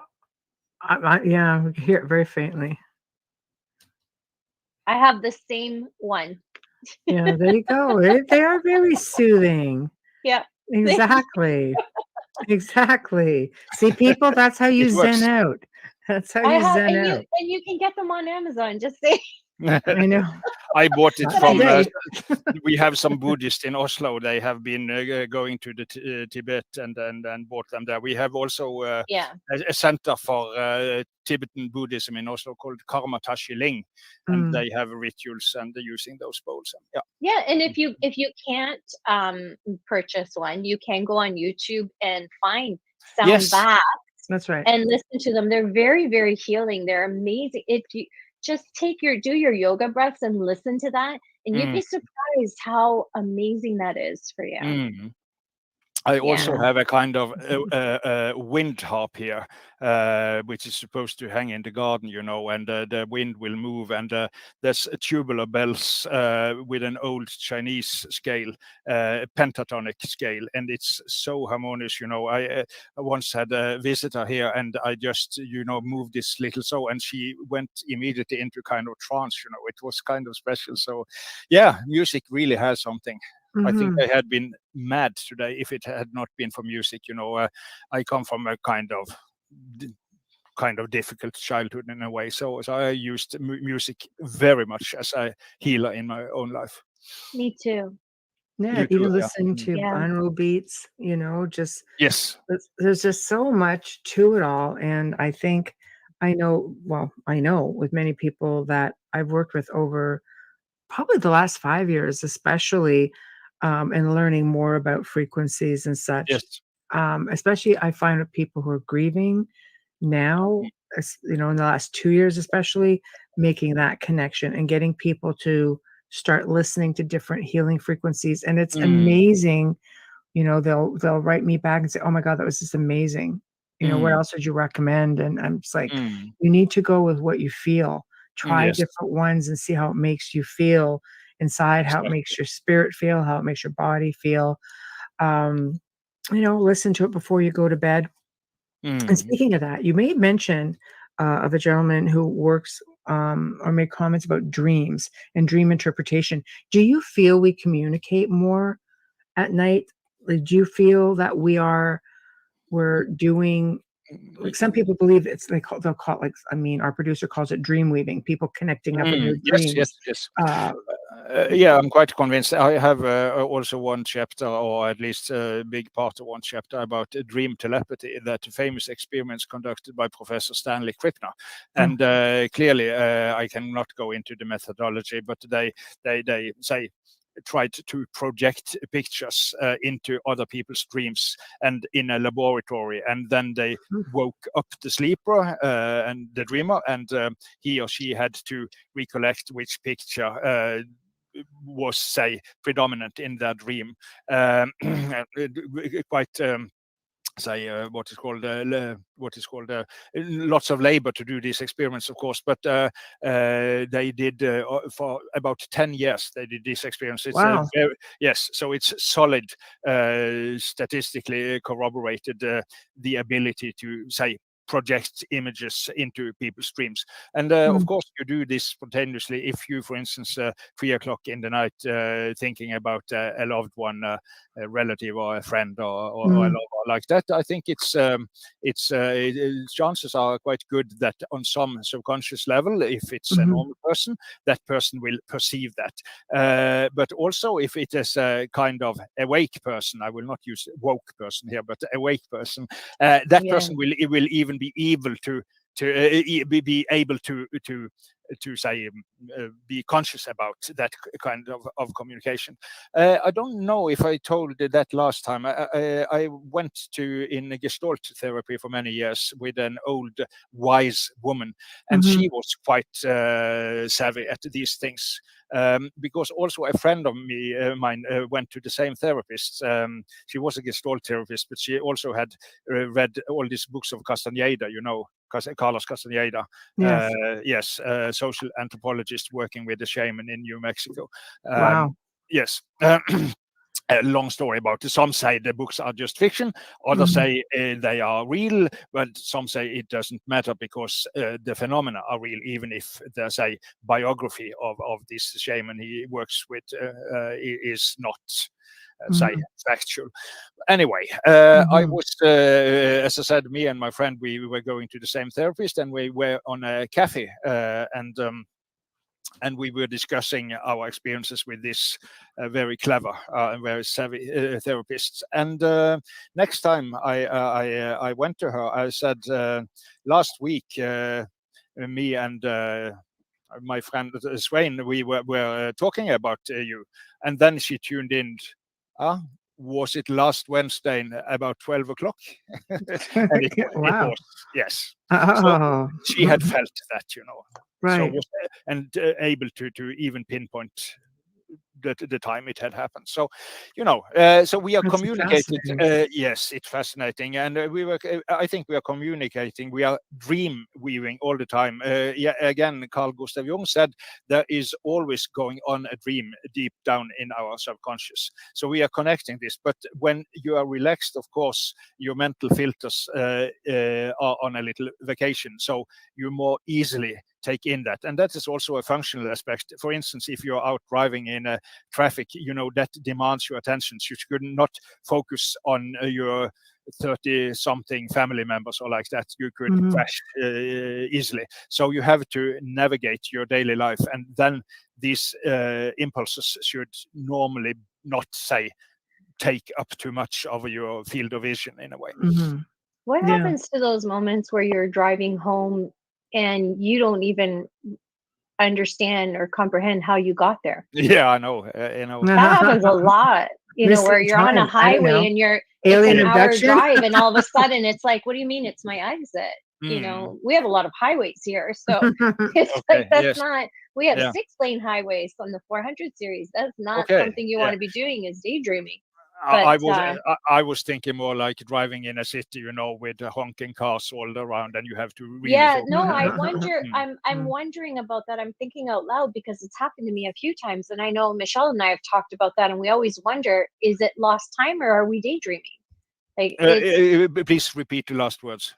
I we can hear it very faintly. I have the same one. Yeah, there you go. They are very soothing. Yeah. Exactly. Exactly. See, people, that's how you It works. zen out. That's how you zen out. And you can get them on Amazon. Just say I know. I bought it Not from. today. We have some Buddhists in Oslo. They have been going to the Tibet and bought them there. We have also a center for Tibetan Buddhism in Oslo called Karma Tashi Ling, and they have rituals and using those bowls. Yeah, and if you can't purchase one, you can go on YouTube and find sound baths. That's right. And listen to them. They're very, very healing. They're amazing. If you just do your yoga breaths and listen to that, and you'd be surprised how amazing that is for you. I also have a kind of wind harp here, which is supposed to hang in the garden, and the wind will move. And there's tubular bells with an old Chinese scale, pentatonic scale, and it's so harmonious. I once had a visitor here, and I just, moved this little and she went immediately into kind of trance. It was kind of special. So, yeah, music really has something. I think I had been mad today if it had not been for music. I come from a kind of difficult childhood in a way, so I used music very much as a healer in my own life. Me too. Yeah, even listening to binaural beats, just there's just so much to it all. And I think I know with many people that I've worked with over probably the last 5 years, especially. And learning more about frequencies and such. Especially I find with people who are grieving now, in the last 2 years, especially making that connection and getting people to start listening to different healing frequencies. And it's amazing. They'll write me back and say, "Oh my God, that was just amazing. What else would you recommend?" And I'm just like, you need to go with what you feel. Try different ones and see how it makes you feel inside, how it makes your spirit feel, how it makes your body feel. Listen to it before you go to bed. And speaking of that, you made mention of a gentleman who works or made comments about dreams and dream interpretation. Do you feel we communicate more at night? Do you feel that we're doing, like, some people believe they'll call it, our producer calls it dream weaving, people connecting up in their dreams. Yes. I'm quite convinced. I have also one chapter, or at least a big part of one chapter, about dream telepathy, that famous experiments conducted by Professor Stanley Krippner. And clearly, I cannot go into the methodology, but they say tried to project pictures into other people's dreams and in a laboratory, and then they woke up the sleeper and the dreamer, and he or she had to recollect which picture was, say, predominant in their dream. Quite what is called lots of labor to do these experiments, of course, but they did for about 10 years they did these experiments. It's so it's solid, statistically corroborated, the ability to, say, project images into people's dreams. And of course, you do this spontaneously if you, for instance, 3 o'clock in the night, thinking about a loved one, a relative or a friend or a lover like that. I think it's chances are quite good that on some subconscious level, if it's a normal person, that person will perceive that. But also if it is a kind of awake person, I will not use woke person here, but awake person, that person will even be able to be able to say be conscious about that kind of communication. I don't know if I told that last time. I went in Gestalt therapy for many years with an old wise woman, and she was quite savvy at these things. Because also a friend of mine went to the same therapist. She was a Gestalt therapist, but she also had read all these books of Castaneda, Carlos Castaneda. Yes, social anthropologist working with the shaman in New Mexico. Wow. Yes. A long story about it. Some say the books are just fiction, others say they are real, but some say it doesn't matter because the phenomena are real, even if there's a biography of this shaman he works with is not say factual. Anyway, I was, as I said, me and my friend, we were going to the same therapist, and we were on a cafe, and and we were discussing our experiences with this very clever and very savvy therapist. And next time I went to her, I said, last week, me and my friend Svein, we were talking about you. And then she tuned in. Was it last Wednesday about 12 o'clock? And it Wow. was, yes. Oh. So she had felt that, Right. So was, and able to even pinpoint the time it had happened. So, so we are That's communicating. fascinating. Yes, it's fascinating, and I think we are communicating. We are dream weaving all the time. Again, Carl Gustav Jung said there is always going on a dream deep down in our subconscious. So we are connecting this. But when you are relaxed, of course, your mental filters are on a little vacation. So you more easily take in that, and that is also a functional aspect. For instance, if you're out driving in a traffic, that demands your attention. You should not focus on your 30-something family members or like that. You could crash easily. So you have to navigate your daily life, and then these impulses should normally not take up too much of your field of vision in a way. What happens to those moments where you're driving home and you don't even understand or comprehend how you got there? Yeah, I know. That happens a lot. Where you're on a highway and it's an hour drive, and all of a sudden it's like, what do you mean it's my exit? We have a lot of highways here, so it's that's not. We have 6-lane highways on the 400 series. That's not something you want to be doing, is daydreaming. But, I was thinking more like driving in a city, with honking cars all around, and you have to really I wonder. I'm wondering about that. I'm thinking out loud because it's happened to me a few times, and I know Michelle and I have talked about that, and we always wonder: is it lost time or are we daydreaming? Please repeat the last words.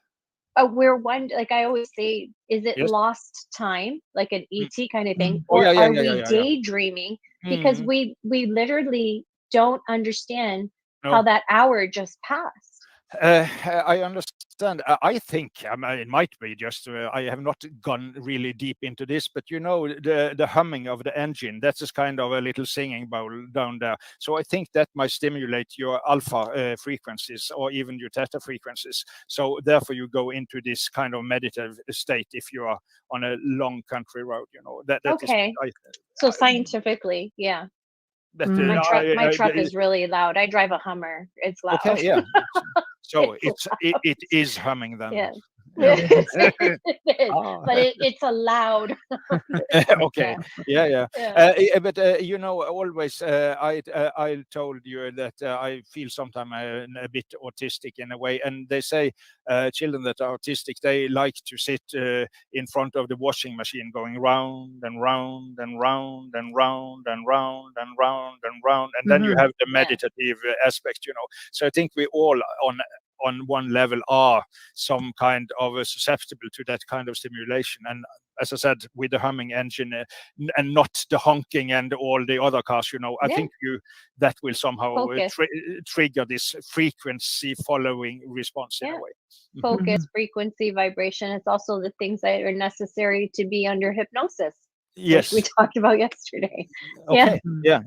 We're like I always say, is it lost time, like an ET kind of thing, or are we daydreaming? Because we literally don't understand how that hour just passed. I understand. I think it might be just I have not gone really deep into this, but the humming of the engine, that's just kind of a little singing bowl down there. So I think that might stimulate your alpha frequencies or even your theta frequencies. So therefore you go into this kind of meditative state if you are on a long country road. That okay. So scientifically, yeah. My truck is really loud. I drive a Hummer. It's loud. Okay, yeah. So it is humming then. Yeah. It is, but it's a loud. Okay. Yeah. But always I told you that I feel sometimes a bit autistic in a way, and they say children that are autistic, they like to sit in front of the washing machine, going round and round and round and round and round and round and round, and then you have the meditative aspect. So I think we all on one level are some kind of susceptible to that kind of stimulation. And as I said, with the humming engine and not the honking and all the other cars, I think that will somehow trigger this frequency following response in a way. Focus, frequency, vibration. It's also the things that are necessary to be under hypnosis. Yes, which we talked about yesterday. Okay. Yeah.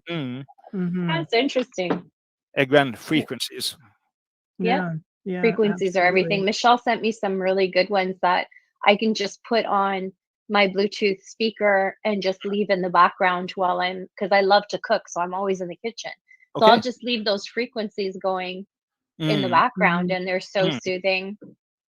That's interesting. Again, frequencies. Yeah. Frequencies are everything. Michelle sent me some really good ones that I can just put on my Bluetooth speaker and just leave in the background because I love to cook, so I'm always in the kitchen. So I'll just leave those frequencies going in the background, and they're so soothing.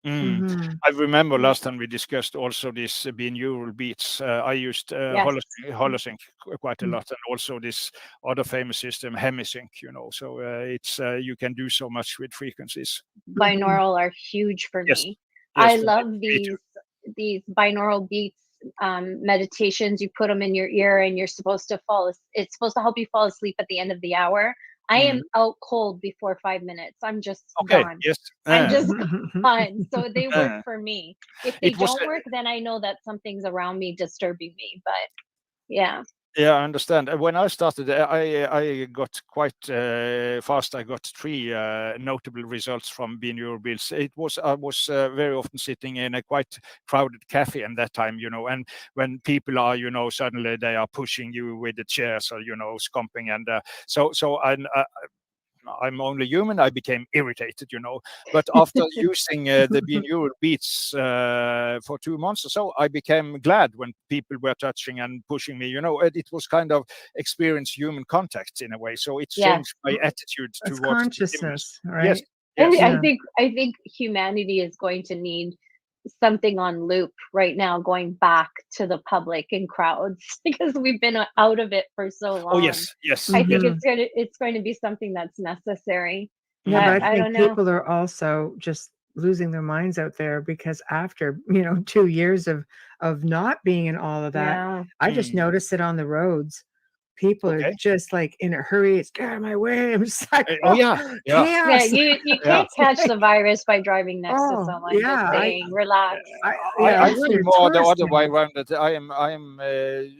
I remember last time we discussed also this binaural beats. I used Holosync quite a lot, and also this other famous system, Hemisync. So it's you can do so much with frequencies. Binaural are huge for me. I love these binaural beats meditations. You put them in your ear, and you're supposed to it's supposed to help you fall asleep at the end of the hour. I am out cold before 5 minutes. I'm just gone. Yes. I'm just gone. So they work for me. If they don't work, then I know that something's around me disturbing me. But yeah. Yeah, I understand. When I started, I got quite fast. I got 3 notable results from binaural beats. I was very often sitting in a quite crowded cafe at that time, and when people are, suddenly they are pushing you with the chairs or, scumping, and so I'm only human. I became irritated, But after using the binaural beats for 2 months or so, I became glad when people were touching and pushing me. It was kind of experience human contact in a way. So it changed my attitude It's towards consciousness, right? Yes. I think humanity is going to need something on loop right now, going back to the public and crowds, because we've been out of it for so long. Oh yes. I think it's going to be something that's necessary. Yeah, but I I think don't know. people are also just losing their minds out there, because after 2 years of not being in all of that, I just noticed it on the roads. People are just like in a hurry. It's get out of my way. I'm just like, chaos. Yeah, you can't catch the virus by driving next to someone. Yeah, just saying, relax. I feel more the other way around, that I am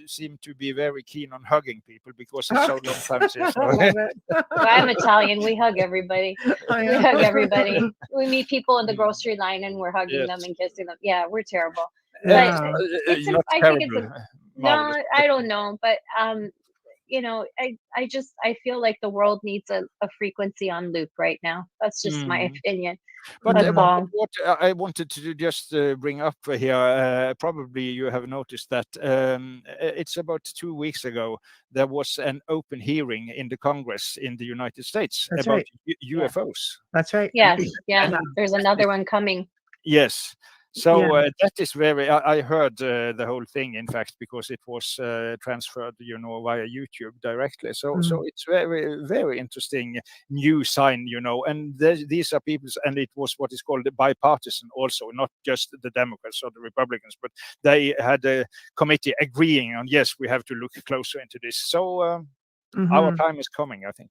seem to be very keen on hugging people, because it's so long time since. Well, I'm Italian. We hug everybody. We hug everybody. We meet people in the grocery line and we're hugging them and kissing them. Yeah, we're terrible. But I think it's no, I don't know, but I feel like the world needs a frequency on loop right now. That's just my opinion. But what I wanted to just bring up here, probably you have noticed that it's about 2 weeks ago, there was an open hearing in the Congress in the United States about UFOs. That's right. Yes, yeah. There's another one coming. Yes. So that is very. I heard the whole thing, in fact, because it was transferred, via YouTube directly. So it's very, very interesting new sign, And these are people, and it was what is called bipartisan, also not just the Democrats or the Republicans, but they had a committee agreeing on, yes, we have to look closer into this. So. Our time is coming, I think.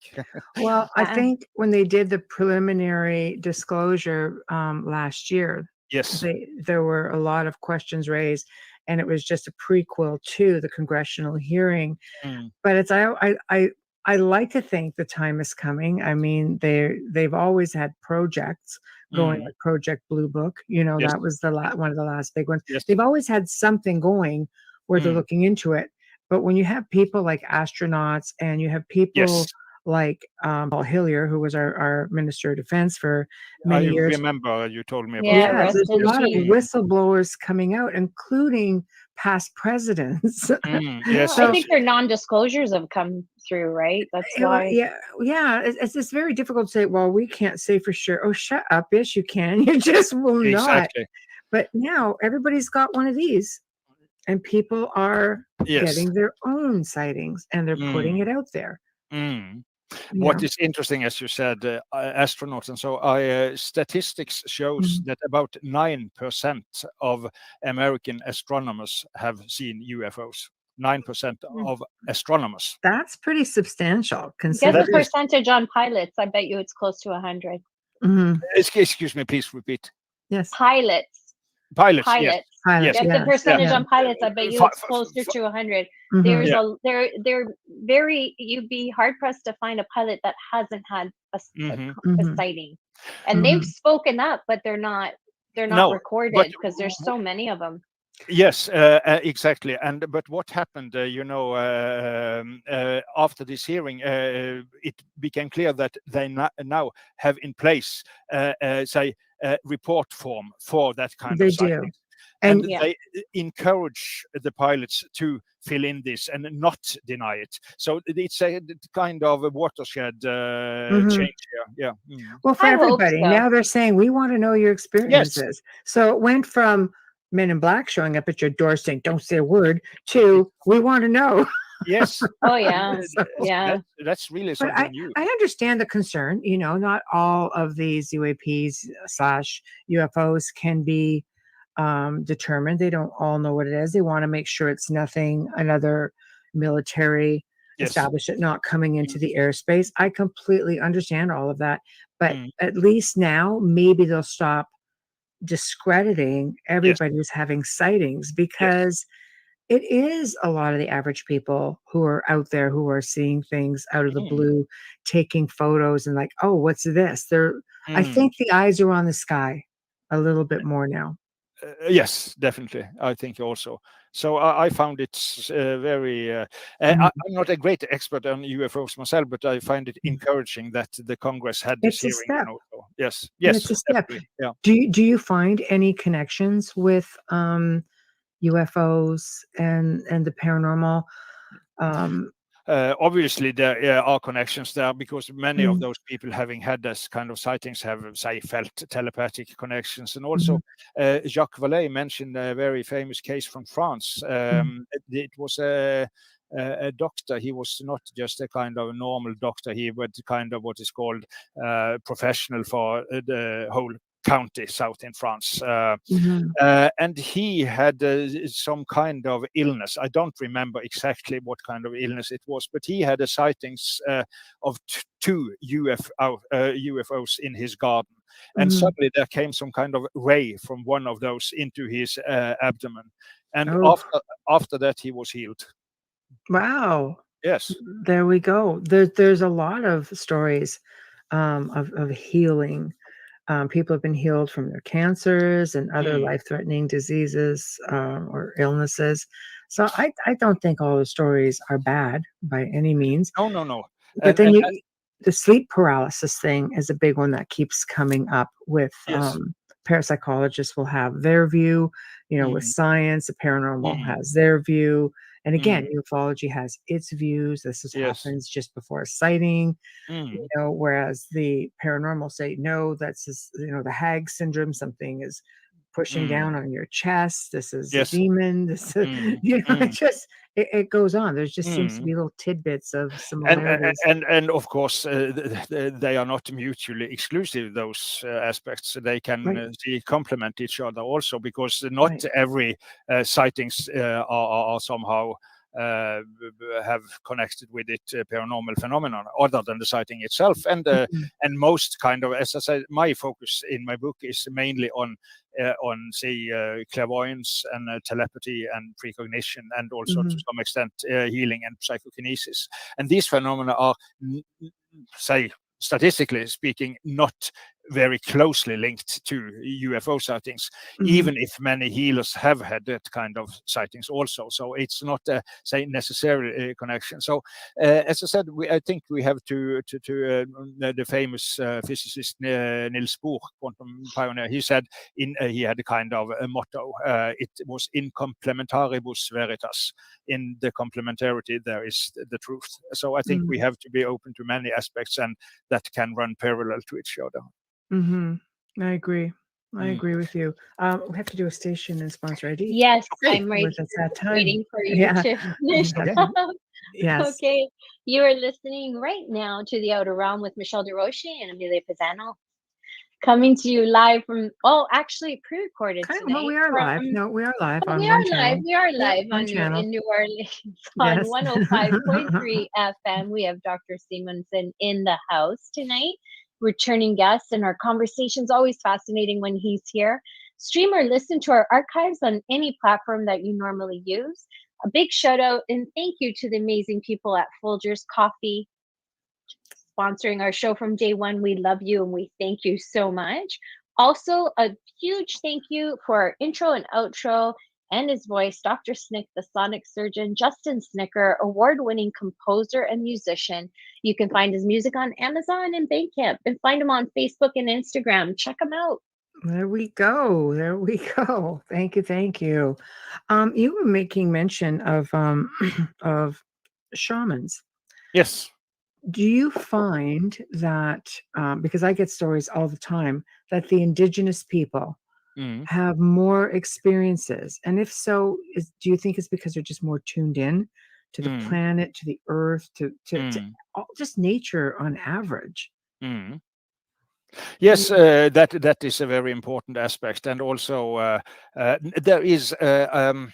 Well, I think when they did the preliminary disclosure last year, yes, there were a lot of questions raised, and it was just a prequel to the congressional hearing. But it's I like to think the time is coming. I mean, they've always had projects going, like Project Blue Book. That was one of the last big ones. They've always had something going where they're looking into it. But when you have people like astronauts, and you have people like Paul Hillier, who was our Minister of Defense for many years. I remember you told me about that. There's a lot of whistleblowers coming out, including past presidents. Yes. I think their non-disclosures have come through, right? That's why. Yeah. It's just very difficult to say, well, we can't say for sure. Oh, shut up. Yes, you can. You just will not. But now everybody's got one of these. And people are getting their own sightings, and they're putting it out there. What is interesting, as you said, astronauts and so, statistics shows that about 9% of American astronomers have seen UFOs. 9% of astronomers. That's pretty substantial. Guess the percentage on pilots. I bet you it's close to 100. Excuse me, please repeat. Yes. Pilots. Yes. Get the percentage on pilots. I bet you it's closer to 100. They're very. You'd be hard pressed to find a pilot that hasn't had a sighting, and they've spoken up, but they're not recorded because there's so many of them. Yes, exactly. But what happened, after this hearing, it became clear that they now have in place, say, a report form for that kind of sighting. And they encourage the pilots to fill in this and not deny it. So it's a kind of a watershed change here. Well, for everybody, now they're saying, we want to know your experiences. So it went from Men in Black showing up at your door saying, don't say a word, to we want to know. Yes. Oh, yeah. That's really something new. I understand the concern. Not all of these UAPs/UFOs can be determined. They don't all know what it is. They want to make sure it's nothing, another military establishment not coming into the airspace. I completely understand all of that. But at least now, maybe they'll stop discrediting everybody who's having sightings, because it is a lot of the average people who are out there who are seeing things out of the blue, taking photos and like, oh, what's this? I think the eyes are on the sky a little bit more now. Yes, definitely. I think also. So I found it very. I'm not a great expert on UFOs myself, but I find it encouraging that the Congress had this It's a hearing. step. So, yes, It's a step. definitely. Yeah. Do you find any connections with UFOs and the paranormal? Obviously, there are connections there because many of Mm, those people having had this kind of sightings have, say, felt telepathic connections. And also, Jacques Vallée mentioned a very famous case from France. It was a doctor. He was not just a kind of normal doctor. He was kind of what is called professional for the whole county south in France. And he had some kind of illness. I don't remember exactly what kind of illness it was, but he had a sightings of two UFOs in his garden. And suddenly there came some kind of ray from one of those into his abdomen. And Oh, after that, he was healed. wow. Yes. There we go. There's a lot of stories of healing. People have been healed from their cancers and other life-threatening diseases or illnesses. So I don't think all the stories are bad by any means. No. But then the sleep paralysis thing is a big one that keeps coming up with Yes. parapsychologists will have their view, with science, the paranormal has their view. And again, ufology has its views. This happens just before a sighting, whereas the paranormal say, no, that's the hag syndrome. Something is pushing down on your chest. This is a demon. This is, it goes on. There's just seems to be little tidbits of similarities. And of course, they are not mutually exclusive, those aspects. They can complement each other also, because not every sightings are somehow have connected with it paranormal phenomenon other than the sighting itself. And most kind of, as I said, my focus in my book is mainly on say clairvoyance and telepathy and precognition, and also to some extent healing and psychokinesis. And these phenomena are, say, statistically speaking, not very closely linked to UFO sightings, even if many healers have had that kind of sightings also. So it's not say necessarily a connection. So as I said, I think we have to the famous physicist Niels Bohr, quantum pioneer. He said he had a kind of a motto. It was in complementaribus veritas. In the complementarity, there is the truth. So I think we have to be open to many aspects, and that can run parallel to each other. I agree. I agree with you. We have to do a station and sponsor ID. Yes, I'm right with us that time. waiting for you to finish up. Yes. Okay, you are listening right now to The Outer Realm with Michelle DeRoche and Amelia Pisano. Coming to you live from, actually pre-recorded tonight. Well, we are live. No, we are live on we one are channel. live. We are live one on channel. in New Orleans on 105.3 FM. We have Dr. Simonsen in the house tonight, returning guests, and our conversation's always fascinating when he's here. Stream or listen to our archives on any platform that you normally use. A big shout out and thank you to the amazing people at Folgers Coffee, sponsoring our show from day one. We love you and we thank you so much. Also, a huge thank you for our intro and outro and his voice, Dr. Snick, the sonic surgeon, Justin Snicker, award-winning composer and musician. You can find his music on Amazon and Bandcamp, and find him on Facebook and Instagram. Check him out. There we go. There we go. Thank you. Thank you. You were making mention of of shamans. Yes. Do you find that, because I get stories all the time, that the indigenous people have more experiences? And if so, do you think it's because they're just more tuned in to the planet, to the earth, to all, just nature on average? Yes, that is a very important aspect. And also there is again,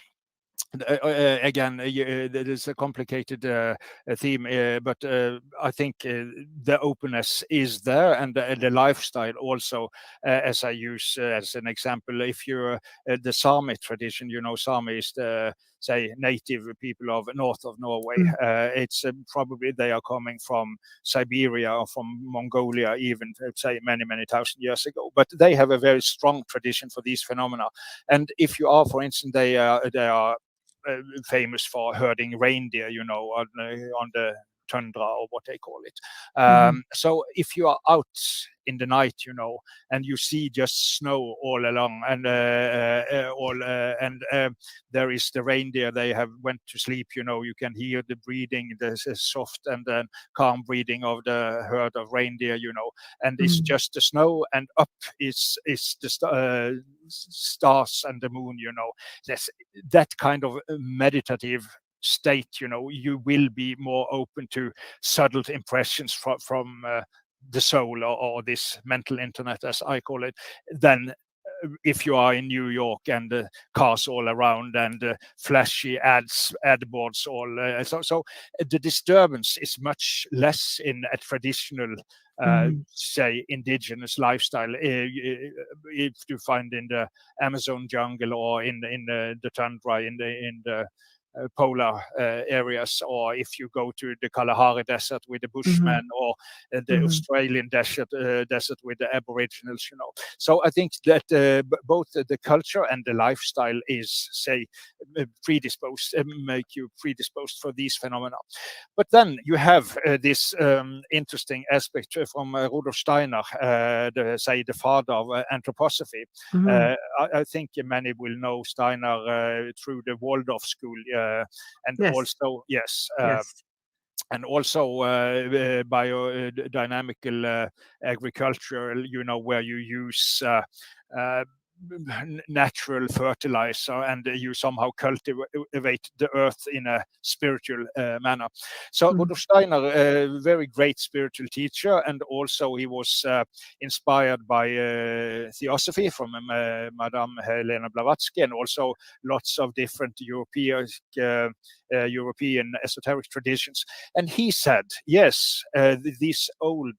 there is a complicated theme, but I think the openness is there, and the lifestyle also, as I use as an example. If you're the Sami tradition, Sami is the say, native people of north of Norway. It's probably they are coming from Siberia or from Mongolia, even, say, many thousand years ago. But they have a very strong tradition for these phenomena. And if you are, for instance, they are famous for herding reindeer, on the tundra, or what they call it. So if you are out in the night, and you see just snow all along, and there is the reindeer, they have went to sleep, you can hear the breathing, the soft and then calm breathing of the herd of reindeer, and it's just the snow, and up is the stars and the moon, that's that kind of meditative state, you will be more open to subtle impressions from the soul, or this mental internet, as I call it, than if you are in New York and cars all around and flashy ad boards all. So the disturbance is much less in a traditional, say, indigenous lifestyle. If you find in the Amazon jungle, or in the tundra, in the polar areas, or if you go to the Kalahari Desert with the Bushmen, or the Australian desert with the Aboriginals, So I think that both the culture and the lifestyle is, say, predisposed, make you predisposed for these phenomena. But then you have this interesting aspect from Rudolf Steiner, the father of anthroposophy. I think many will know Steiner through the Waldorf school, and also and also biodynamical agriculture, where you use natural fertilizer, and you somehow cultivate the earth in a spiritual manner. So Rudolf Steiner, a very great spiritual teacher, and also he was inspired by theosophy from Madame Helena Blavatsky, and also lots of different European esoteric traditions. And he said, yes, these old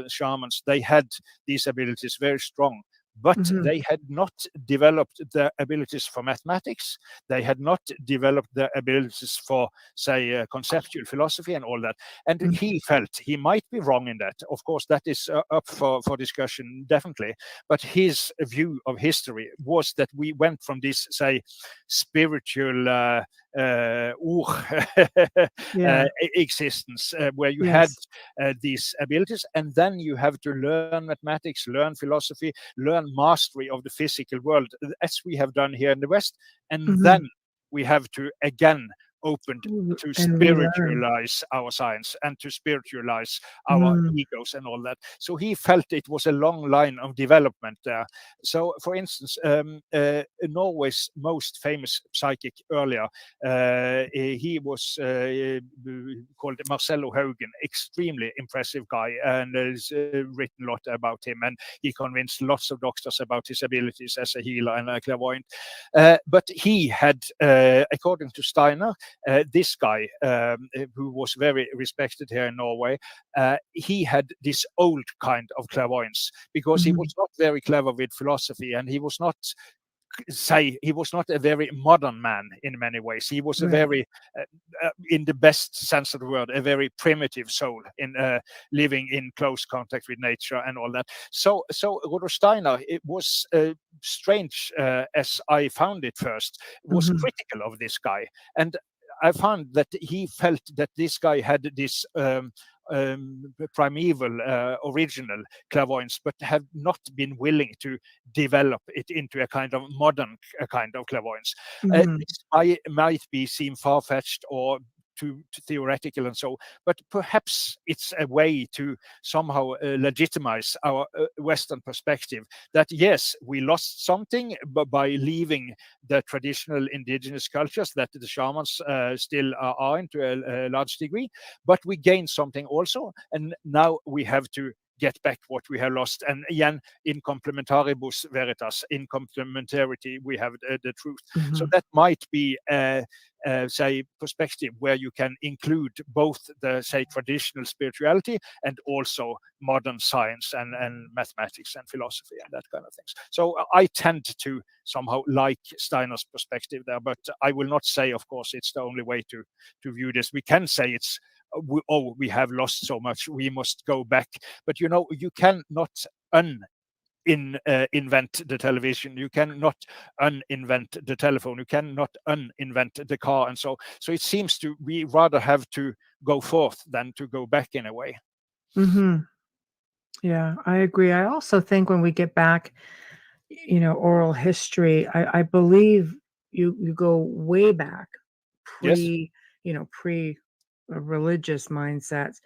shamans, they had these abilities very strong, but they had not developed the abilities for mathematics. They had not developed the abilities for, say, conceptual philosophy and all that. And he felt, he might be wrong in that. Of course, that is up for discussion, definitely. But his view of history was that we went from this, say, spiritual existence, where you had these abilities, and then you have to learn mathematics, learn philosophy, learn mastery of the physical world, as we have done here in the West, and then we have to again open to spiritualize our science and to spiritualize our egos and all that. So he felt it was a long line of development there. So, for instance, Norway's most famous psychic earlier, he was called Marcello Haugen, extremely impressive guy, and there's written a lot about him, and he convinced lots of doctors about his abilities as a healer and a clairvoyant. But he had, according to Steiner, this guy, who was very respected here in Norway, he had this old kind of clairvoyance, because he was not very clever with philosophy, and he was not a very modern man in many ways. He was a very, in the best sense of the word, a very primitive soul, in living in close contact with nature and all that. So Rudolf Steiner, it was strange, as I found it first, was critical of this guy. And I found that he felt that this guy had this primeval, original clairvoyance, but have not been willing to develop it into a kind of modern kind of clairvoyance. This might seem far-fetched or too theoretical and so, but perhaps it's a way to somehow legitimize our Western perspective that, yes, we lost something by leaving the traditional indigenous cultures that the shamans still are into a large degree, but we gained something also, and now we have to get back what we have lost. And again, in complementaribus veritas, in complementarity, we have the truth. So that might be say perspective where you can include both the say traditional spirituality and also modern science and mathematics and philosophy and that kind of things. So I tend to somehow like Steiner's perspective there, but I will not say, of course, it's the only way to view this. We can say it's we have lost so much, we must go back. But you cannot invent the television, you cannot uninvent the telephone, you cannot uninvent the car, and so it seems to we rather have to go forth than to go back in a way. Yeah, I agree. I also think when we get back, oral history, I believe you go way back, Yes. pre religious mindsets.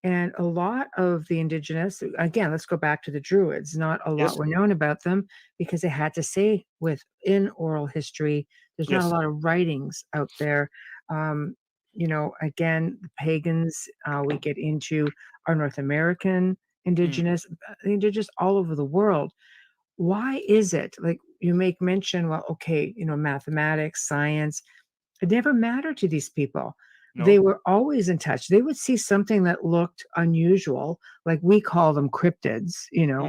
And a lot of the indigenous, again, let's go back to the Druids. Not a lot Yes. were known about them because they had to say within oral history. There's not a Yes. lot of writings out there. Again, the pagans, we get into our North American indigenous, indigenous all over the world. Why is it, like you make mention, well, okay, mathematics, science, it never mattered to these people. They No. were always in touch. They would see something that looked unusual, like we call them cryptids,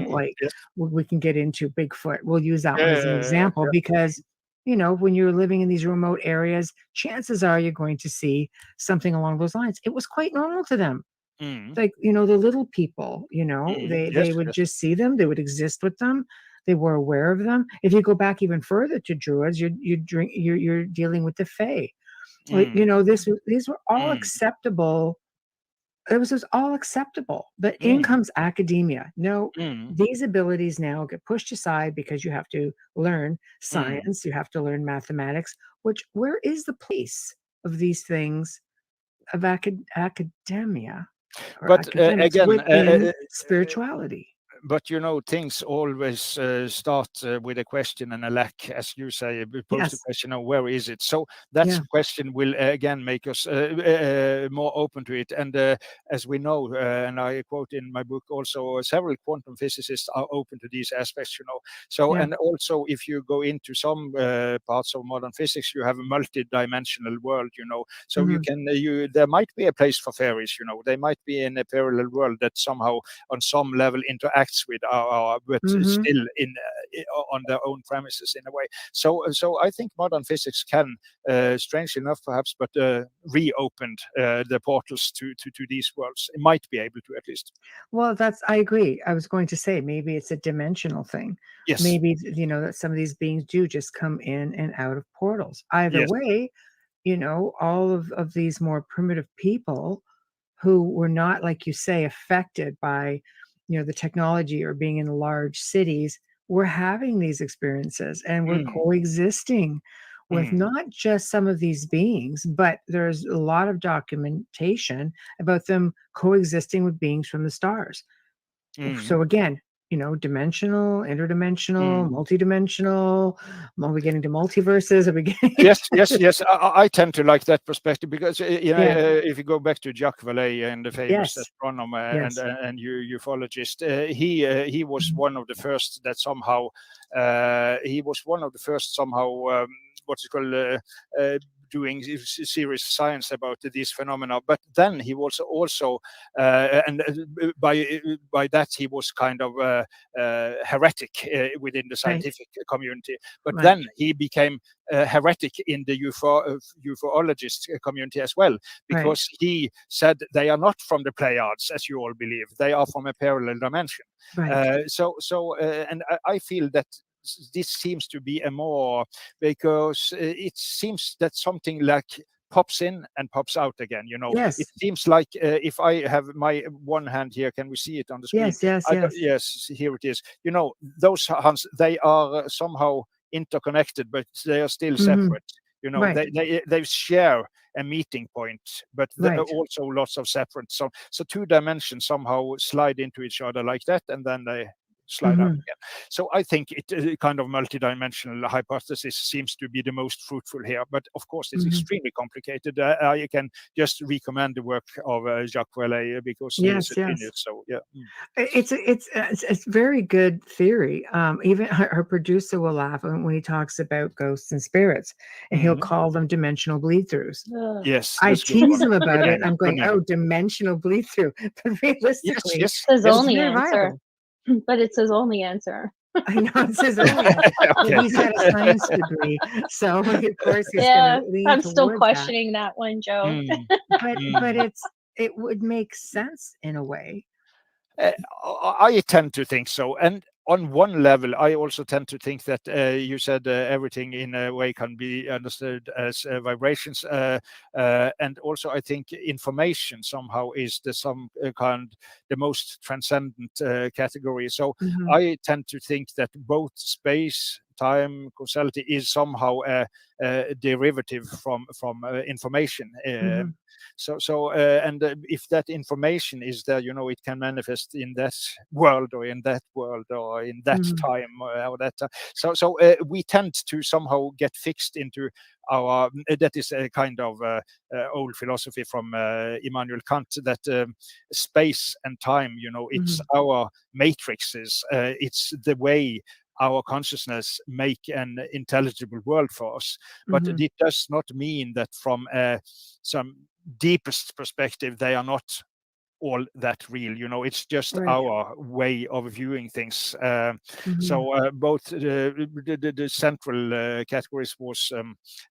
like Yes. we can get into Bigfoot. We'll use that one as an Yeah. example because, when you're living in these remote areas, chances are you're going to see something along those lines. It was quite normal to them. Like, the little people, Yes. they would Yes. just see them, they would exist with them. They were aware of them. If you go back even further to Druids, you're dealing with the Fae. Like, these were all acceptable. It was just all acceptable. But in comes academia. No, these abilities now get pushed aside because you have to learn science, you have to learn mathematics, where is the place of these things of academia or But academics again, within spirituality? but things always start with a question and a lack, as you say. We pose the Yes. question of where is it. So that Yeah. question will again make us more open to it. And as we know, and I quote in my book also, several quantum physicists are open to these aspects. So Yeah. and also if you go into some parts of modern physics, you have a multi-dimensional world. So you can there might be a place for fairies. They might be in a parallel world that somehow on some level interacts with our but still in on their own premises in a way. So I think modern physics can, strangely enough perhaps, but reopened the portals to these worlds. It might be able to, at least. Well, I agree. I was going to say maybe it's a dimensional thing. Yes. Maybe, that some of these beings do just come in and out of portals. Either Yes. way, all of these more primitive people who were not, like you say, affected by, the technology or being in large cities, were having these experiences and were coexisting with not just some of these beings, but there's a lot of documentation about them coexisting with beings from the stars. So again, dimensional, interdimensional, multidimensional. Are we getting to multiverses? Are we getting Yes. I tend to like that perspective because Yeah. if you go back to Jacques Vallée and the famous Yes. astronomer Yes. and ufologist, he was one of the first that somehow what's it called, doing serious science about these phenomena. But then he was also and by that he was kind of heretic within the scientific community. But Right. then he became heretic in the ufologist community as well, because he said they are not from the Pleiades, as you all believe. They are from a parallel dimension. Right. And I feel that this seems to be a more, because it seems that something like pops in and pops out again. Yes. It seems like if I have my one hand here, can we see it on the screen? Yes. Yes, here it is. Those hands, they are somehow interconnected, but they are still separate. Right. They share a meeting point, but Right. also lots of separate. So two dimensions somehow slide into each other like that, and then they slide out again. So I think it kind of multidimensional hypothesis seems to be the most fruitful here. But of course, it's extremely complicated. I can just recommend the work of Jacques Vallée because he is a genius. So yeah, it's very good theory. Even our producer will laugh when he talks about ghosts and spirits, and he'll call them dimensional bleed-throughs. Yes, I tease him about it. I'm going, oh, dimensional bleed-through, but realistically, it's his only very answer. viable. But it's his only answer. I know it's his only answer. Okay. He's got a science degree, so of course he's going to lean I'm still towards questioning that one, Joe. But it would make sense in a way. I tend to think so, and on one level, I also tend to think that you said everything in a way can be understood as vibrations, and also I think information somehow is the most transcendent category. So I tend to think that both space, time, causality is somehow a derivative from information. And if that information is there, it can manifest in that world or in that world or in that time or that time. So we tend to somehow get fixed into our, that is a kind of old philosophy from Immanuel Kant, that space and time, it's our matrices, it's the way our consciousness make an intelligible world for us. But it does not mean that from some deepest perspective they are not all that real. It's just our way of viewing things. So both the central categories was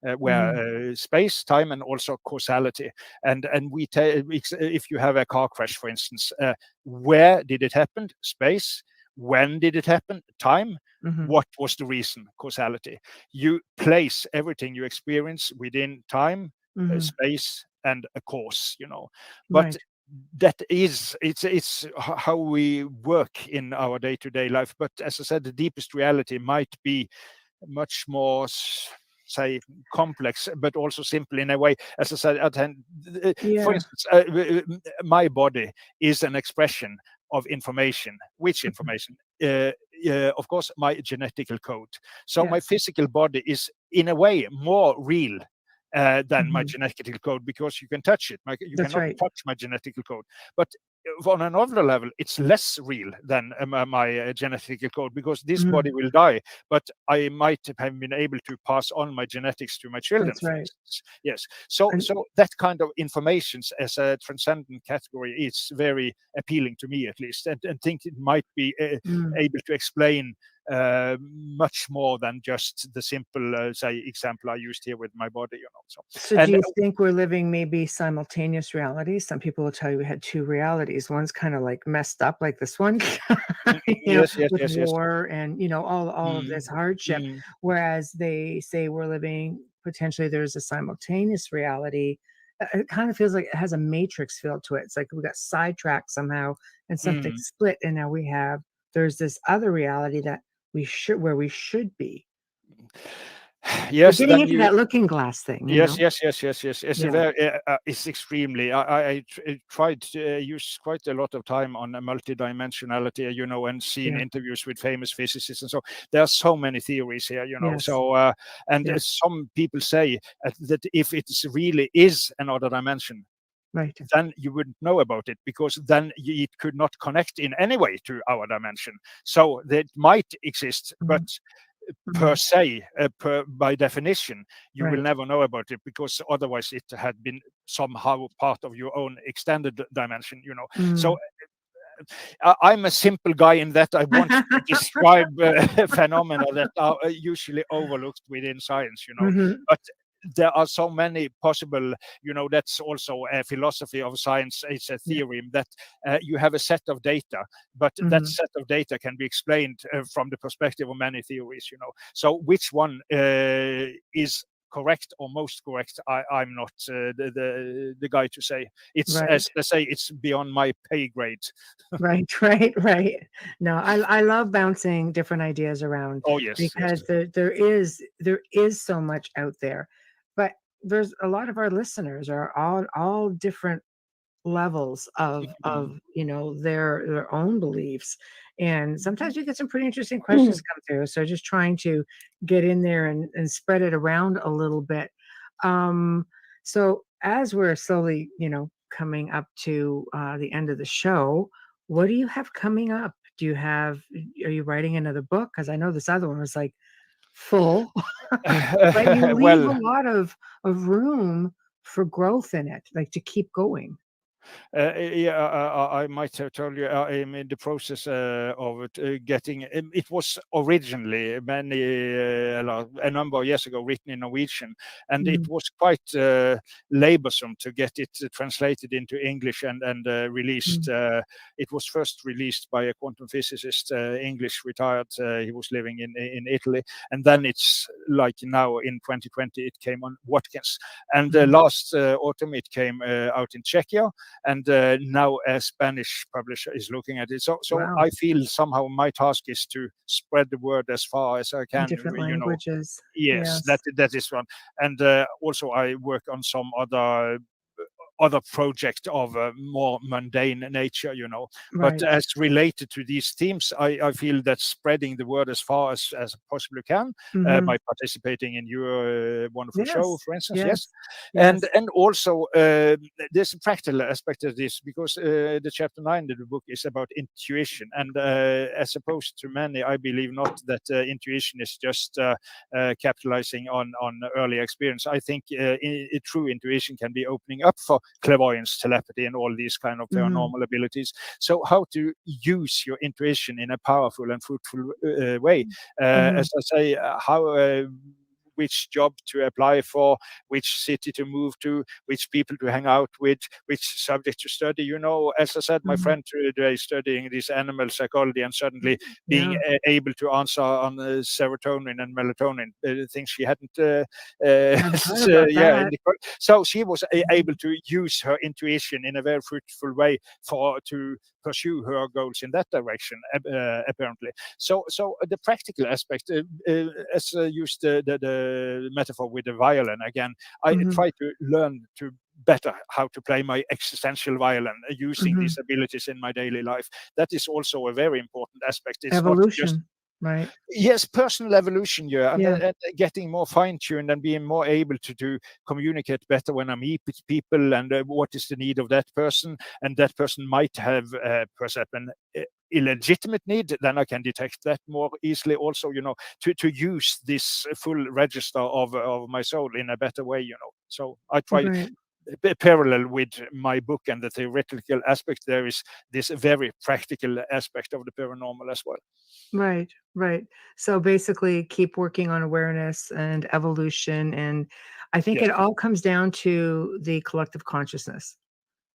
were space, time, and also causality. And we if you have a car crash, for instance, where did it happen? Space. When did it happen? Time. What was the reason? Causality. You place everything you experience within time, space, and a cause. But that is, it's how we work in our day-to-day life. But as I said, the deepest reality might be much more, say, complex, but also simple in a way. As I said, for instance, my body is an expression of information. Which information? Of course, my genetical code. So my physical body is, in a way, more real than my genetical code, because you can touch it. You cannot touch my genetical code. But on another level, it's less real than my genetical code, because this body will die, but I might have been able to pass on my genetics to my children. That's right. Yes. So that kind of information as a transcendent category is very appealing to me, at least, and think it might be able to explain much more than just the simple, say, example I used here with my body. So do you think we're living maybe simultaneous realities? Some people will tell you we had two realities. One's kind of like messed up, like this one, with war and all of this hardship. Whereas they say we're living, potentially there's a simultaneous reality. It kind of feels like it has a matrix feel to it. It's like we got sidetracked somehow and something split, and now there's this other reality that where we should be. Yes, we're getting into that looking glass thing. Yes. It's extremely. I tried to use quite a lot of time on multidimensionality, and seen interviews with famous physicists, and so there are so many theories here, So some people say that if it really is another dimension, then you wouldn't know about it, because then it could not connect in any way to our dimension. So that might exist, but per se, by definition, you will never know about it, because otherwise it had been somehow part of your own extended dimension. So I'm a simple guy in that I want to describe phenomena that are usually overlooked within science. But there are so many possible, that's also a philosophy of science. It's a theorem that you have a set of data, but that set of data can be explained from the perspective of many theories. So which one is correct or most correct, I'm not the guy to say. It's as they say, it's beyond my pay grade. Right. No, I love bouncing different ideas around. Oh yes, because there is so much out there, but there's a lot of our listeners are all different levels of their own beliefs, and sometimes you get some pretty interesting questions come through. So just trying to get in there and spread it around a little bit. So as we're slowly coming up to the end of the show, what do you have coming up? Are you writing another book? Because I know this other one was like full, but you leave a lot of room for growth in it, like to keep going. I might have told you I'm in the process of getting. It was originally a number of years ago written in Norwegian, and it was quite laborsome to get it translated into English and released. It was first released by a quantum physicist, English retired. He was living in Italy, and then it's like now in 2020 it came on Watkins, and last autumn it came out in Czechia. And now a Spanish publisher is looking at it. So wow. I feel somehow my task is to spread the word as far as I can. In different languages. Yes, that is one. And also I work on some other project of a more mundane nature, But as related to these themes, I feel that spreading the word as far as possibly can by participating in your wonderful show, for instance. Yes. And also there's a practical aspect of this, because the chapter 9 of the book is about intuition, and as opposed to many, I believe not that intuition is just capitalizing on early experience. I think true intuition can be opening up for clairvoyance, telepathy, and all these kind of paranormal abilities. So how to use your intuition in a powerful and fruitful way. As I say, how which job to apply for, which city to move to, which people to hang out with, which subject to study. As I said, my friend today is studying this animal psychology, and suddenly being able to answer on serotonin and melatonin, things she hadn't. So she was able to use her intuition in a very fruitful way to pursue her goals in that direction, apparently. So the practical aspect, as used the metaphor with the violin again, I try to learn to better how to play my existential violin using these abilities in my daily life. That is also a very important aspect. It's evolution. Not just, right. Yes, personal evolution, and getting more fine-tuned and being more able to communicate better when I meet with people, and what is the need of that person, and that person might have perhaps an illegitimate need, then I can detect that more easily also, to use this full register of my soul in a better way, So I try parallel with my book and the theoretical aspect, there is this very practical aspect of the paranormal as well. Right. So basically keep working on awareness and evolution. And I think it all comes down to the collective consciousness,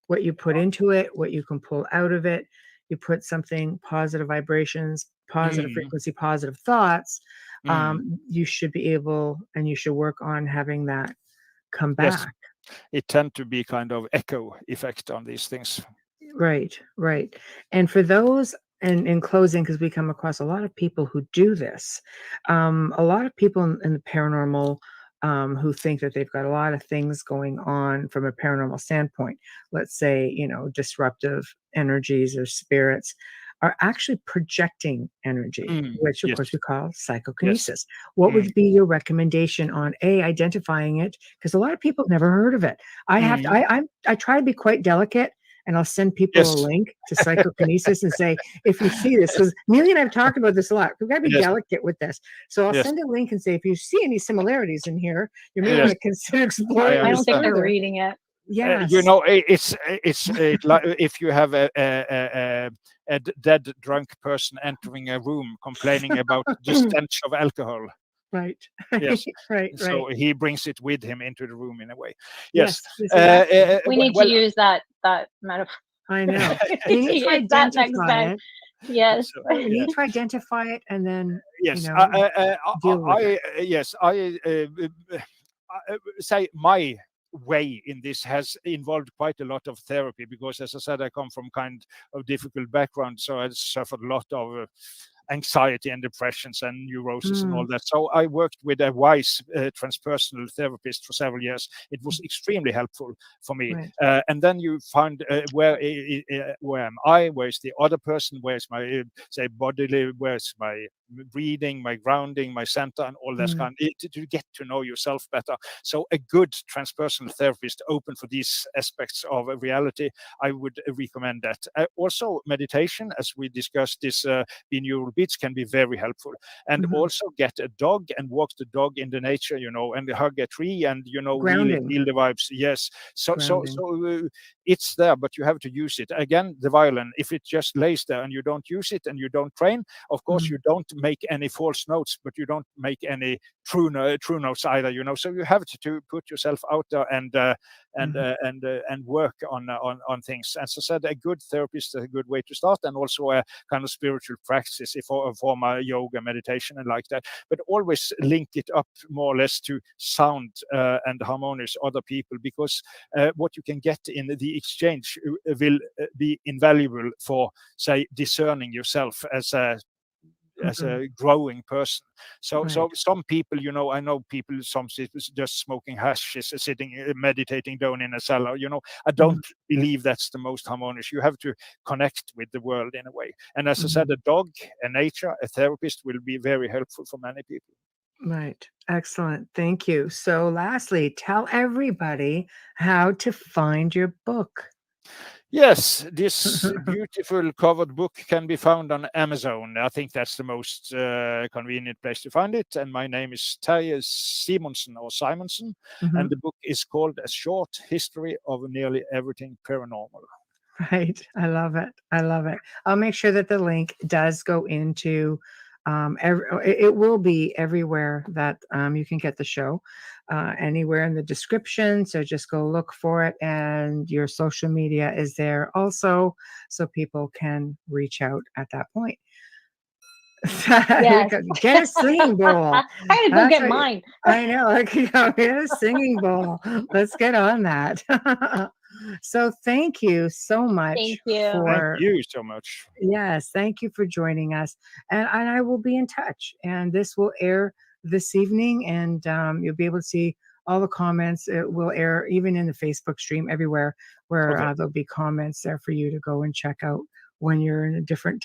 what you put into it, what you can pull out of it. You put something, positive vibrations, positive frequency, positive thoughts. You should be able, and you should work on having that come back. It tend to be kind of echo effect on these things. Right. And for those, and in closing, because we come across a lot of people who do this, a lot of people in the paranormal who think that they've got a lot of things going on from a paranormal standpoint, let's say, disruptive energies or spirits, are actually projecting energy, which of course we call psychokinesis. What would be your recommendation on identifying it? Because a lot of people have never heard of it. I try to be quite delicate, and I'll send people a link to psychokinesis and say, if you see this, because Neely and I have talked about this a lot, we've got to be delicate with this. So I'll send a link and say, if you see any similarities in here, you may want to consider exploring. I don't think they're reading it. Yes. It's like if you have a dead drunk person entering a room complaining about the stench of alcohol. Right. Yes. right. So he brings it with him into the room in a way. Yes. We need to use that metaphor. I know. You need to identify it. Yes. You need to identify it, and then I say my way in this has involved quite a lot of therapy, because as I said, I come from kind of difficult background, so I suffered a lot of anxiety and depressions and neurosis and all that. So I worked with a wise transpersonal therapist for several years. It was extremely helpful for me. Right. And then you find where am I? Where's the other person? Where's my say bodily? Where's my breathing, my grounding, my center, and all that kind to get to know yourself better. So a good transpersonal therapist open for these aspects of reality, I would recommend that. Also meditation, as we discussed, this binaural beats can be very helpful. And also get a dog and walk the dog in the nature, and hug a tree and really feel the vibes. Yes. So it's there, but you have to use it. Again, the violin, if it just lays there and you don't use it and you don't train, of course you don't make any false notes, but you don't make any true notes either. So you have to put yourself out there and work on things. As I said, a good therapist is a good way to start, and also a kind of spiritual practice for my yoga, meditation, and like that. But always link it up more or less to sound and harmonious other people, because what you can get in the exchange will be invaluable for, say, discerning yourself as a growing person. So some people, I know people, some just smoking hash, is sitting meditating down in a cellar. I don't believe that's the most harmonious. You have to connect with the world in a way. And as I said, a dog, a nature, a therapist will be very helpful for many people. Right. Excellent. Thank you. So lastly, tell everybody how to find your book. Yes, this beautiful covered book can be found on Amazon. I think that's the most convenient place to find it. And my name is Terje Simonsen, or Simonsen. And the book is called A Short History of Nearly Everything Paranormal. Right. I love it. I love it. I'll make sure that the link does go into it will be everywhere that you can get the show, anywhere in the description. So just go look for it, and your social media is there also, so people can reach out at that point. Yes. Get a singing bowl. I gotta go get mine. I know. Get a singing bowl. Let's get on that. So thank you so much. Thank you. Thank you so much. Yes, thank you for joining us. And I will be in touch. And this will air this evening, and you'll be able to see all the comments. It will air even in the Facebook stream, everywhere where there'll be comments there for you to go and check out when you're in a different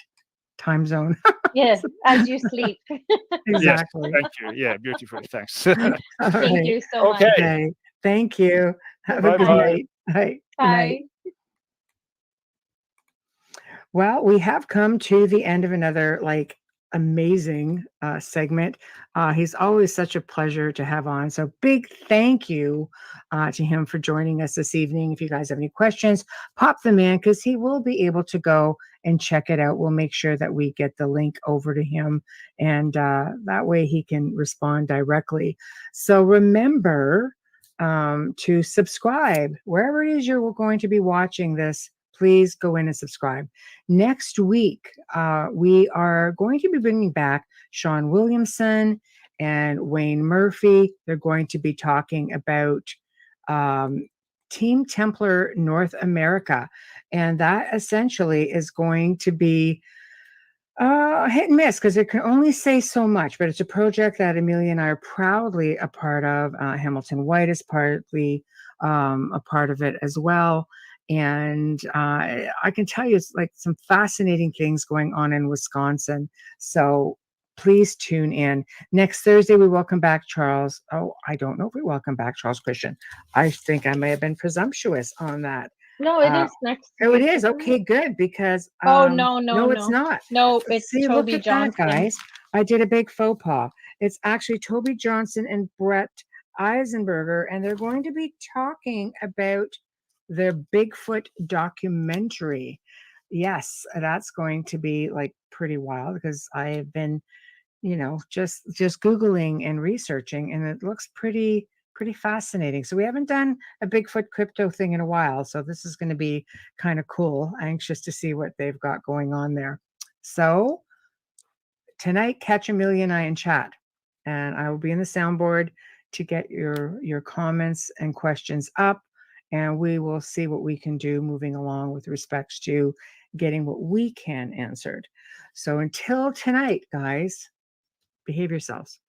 time zone. Yes, as you sleep. Exactly. Yes, thank you. Yeah, beautiful. Thanks. Thank you so much. Okay. Thank you. Have a good night. Bye. Good night. Well, we have come to the end of another amazing segment. He's always such a pleasure to have on. So big thank you to him for joining us this evening. If you guys have any questions, pop them in, because he will be able to go and check it out. We'll make sure that we get the link over to him, and that way he can respond directly. So remember to subscribe wherever it is you're going to be watching this. Please go in and subscribe. Next week, we are going to be bringing back Sean Williamson and Wayne Murphy. They're going to be talking about Team Templar North America. And that essentially is going to be hit and miss, because it can only say so much, but it's a project that Amelia and I are proudly a part of. Hamilton White is partly a part of it as well. And I can tell you, it's some fascinating things going on in Wisconsin. So please tune in. Next Thursday, we welcome back Charles. Oh, I don't know if we welcome back Charles Christian. I think I may have been presumptuous on that. No, it is next. Oh, it is. Okay, good. Because no, it's not. No, it's Toby look at Johnson. That, guys. I did a big faux pas. It's actually Toby Johnson and Brett Eisenberger, and they're going to be talking about their Bigfoot documentary. Yes, that's going to be pretty wild, because I have been, just Googling and researching, and it looks pretty fascinating. So we haven't done a Bigfoot crypto thing in a while. So this is going to be kind of cool. Anxious to see what they've got going on there. So tonight, catch Amelia and I in chat, and I will be in the soundboard to get your comments and questions up. And we will see what we can do moving along with respects to getting what we can answered. So until tonight, guys, behave yourselves.